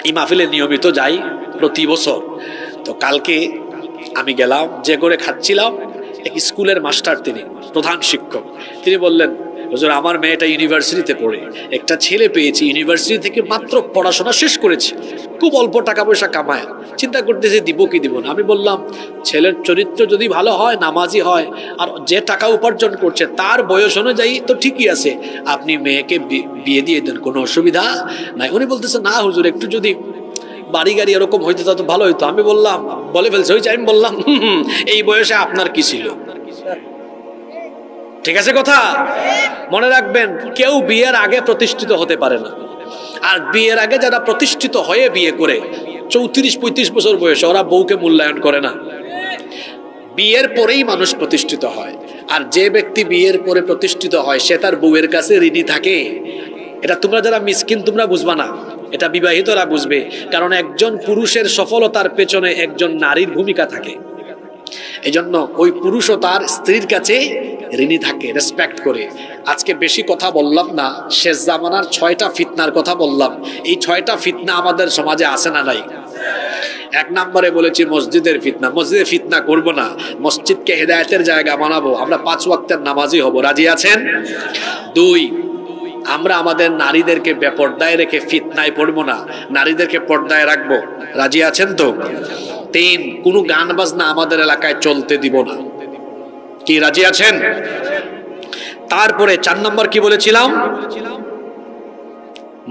এই মাহফিলে নিয়মিত যাই প্রতি বছর। তো কালকে আমি গেলাম, যে করে খাচ্ছিলাম, এক স্কুলের মাস্টার, তিনি প্রধান শিক্ষক, তিনি বললেন, হুজুর আমার মেয়েটা ইউনিভার্সিটিতে পড়ে, একটা ছেলে পেয়েছি ইউনিভার্সিটি থেকে মাত্র পড়াশোনা শেষ করেছে, খুব অল্প টাকা পয়সা কামায়, চিন্তা করতেছে দিব কি দিব না। আমি বললাম ছেলের চরিত্র যদি ভালো হয়, নামাজি হয়, আর যে টাকা উপার্জন করছে তার বয়স অনুযায়ী তো ঠিকই আছে, আপনি মেয়েকে বিয়ে দিয়ে দেন, কোনো অসুবিধা নাই। উনি বলতেছে না হুজুর, একটু যদি বাড়ি গাড়ি এরকম হইতো তো ভালো হইতো। আমি বললাম, বলে ফেলছে হয়েছে, আমি বললাম এই বয়সে আপনার কি ছিল? ঠিক আছে কথা মনে রাখবেন, কেউ বিয়ের আগে প্রতিষ্ঠিত হতে পারে না। আর বিয়ের আগে যারা প্রতিষ্ঠিত হয়ে বিয়ে করে 34-35 বছর বয়সে, ওরা বউকে মূল্যায়ন করে না। বিয়ের পরেই মানুষ প্রতিষ্ঠিত হয়। আর যে ব্যক্তি বিয়ের পরে প্রতিষ্ঠিত হয় সে তার বউয়ের কাছে ঋণী থাকে। এটা তোমরা যারা মিসকিন তোমরা বুঝবা না, এটা বিবাহিতরা বুঝবে। কারণ একজন পুরুষের সফলতার পেছনে একজন নারীর ভূমিকা থাকে। এজন্য ওই পুরুষও তার স্ত্রীর কাছে ঋণী থাকে, রেসপেক্ট করে। আজকে বেশি কথা বললাম না, শেষ জামানার 6টা ফিতনার কথা বললাম। এই 6টা ফিতনা আমাদের সমাজে আছে না নাই? 1 নম্বরে বলেছি মসজিদের ফিতনা। মসজিদে ফিতনা করব না, মসজিদকে হেদায়েতের জায়গা বানাবো, আমরা 5 ওয়াক্তের নামাজি হব। রাজি আছেন? 2, আমরা আমাদের নারীদেরকে বেপর্দায় রেখে ফিতনায় পড়বো না, নারীদেরকে পর্দায় রাখবো। রাজি আছেন তো? 3, কোনো গান বাজনা আমাদের এলাকায় চলতে দিব না। কি রাজি আছেন? তারপরে 4 নম্বর কি বলেছিলাম?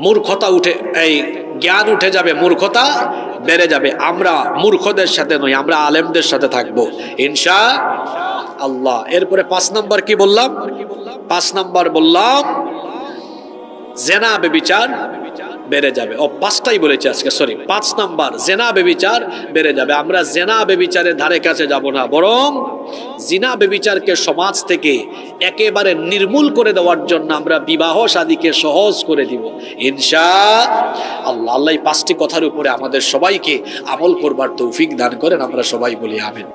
মূর্খতা উঠে, এই জ্ঞান উঠে যাবে, মূর্খতা বেড়ে যাবে। আমরা মূর্খদের সাথে নই, আমরা আলেমদের সাথে থাকবো ইনশাআল্লাহ। এরপরে 5 নম্বর কি বললাম? 5 নম্বর বললাম জেনা বেবিচার বেড়ে যাবে। 5টাই বলেছি আজকে, সরি 5 নাম্বার, জেনা বেবিচার বেড়ে যাবে। আমরা জেনা বেবিচারের ধারে কাছে যাব না, বরং জিনা বেবিচারকে সমাজ থেকে একেবারে নির্মূল করে দেওয়ার জন্য আমরা বিবাহ শাদীকে সহজ করে দিব ইনশাআল্লাহ। আল্লাহ এই 5টি কথার উপরে আমাদের সবাইকে আমল করবার তৌফিক দান করেন। আমরা সবাই বলি আমিন।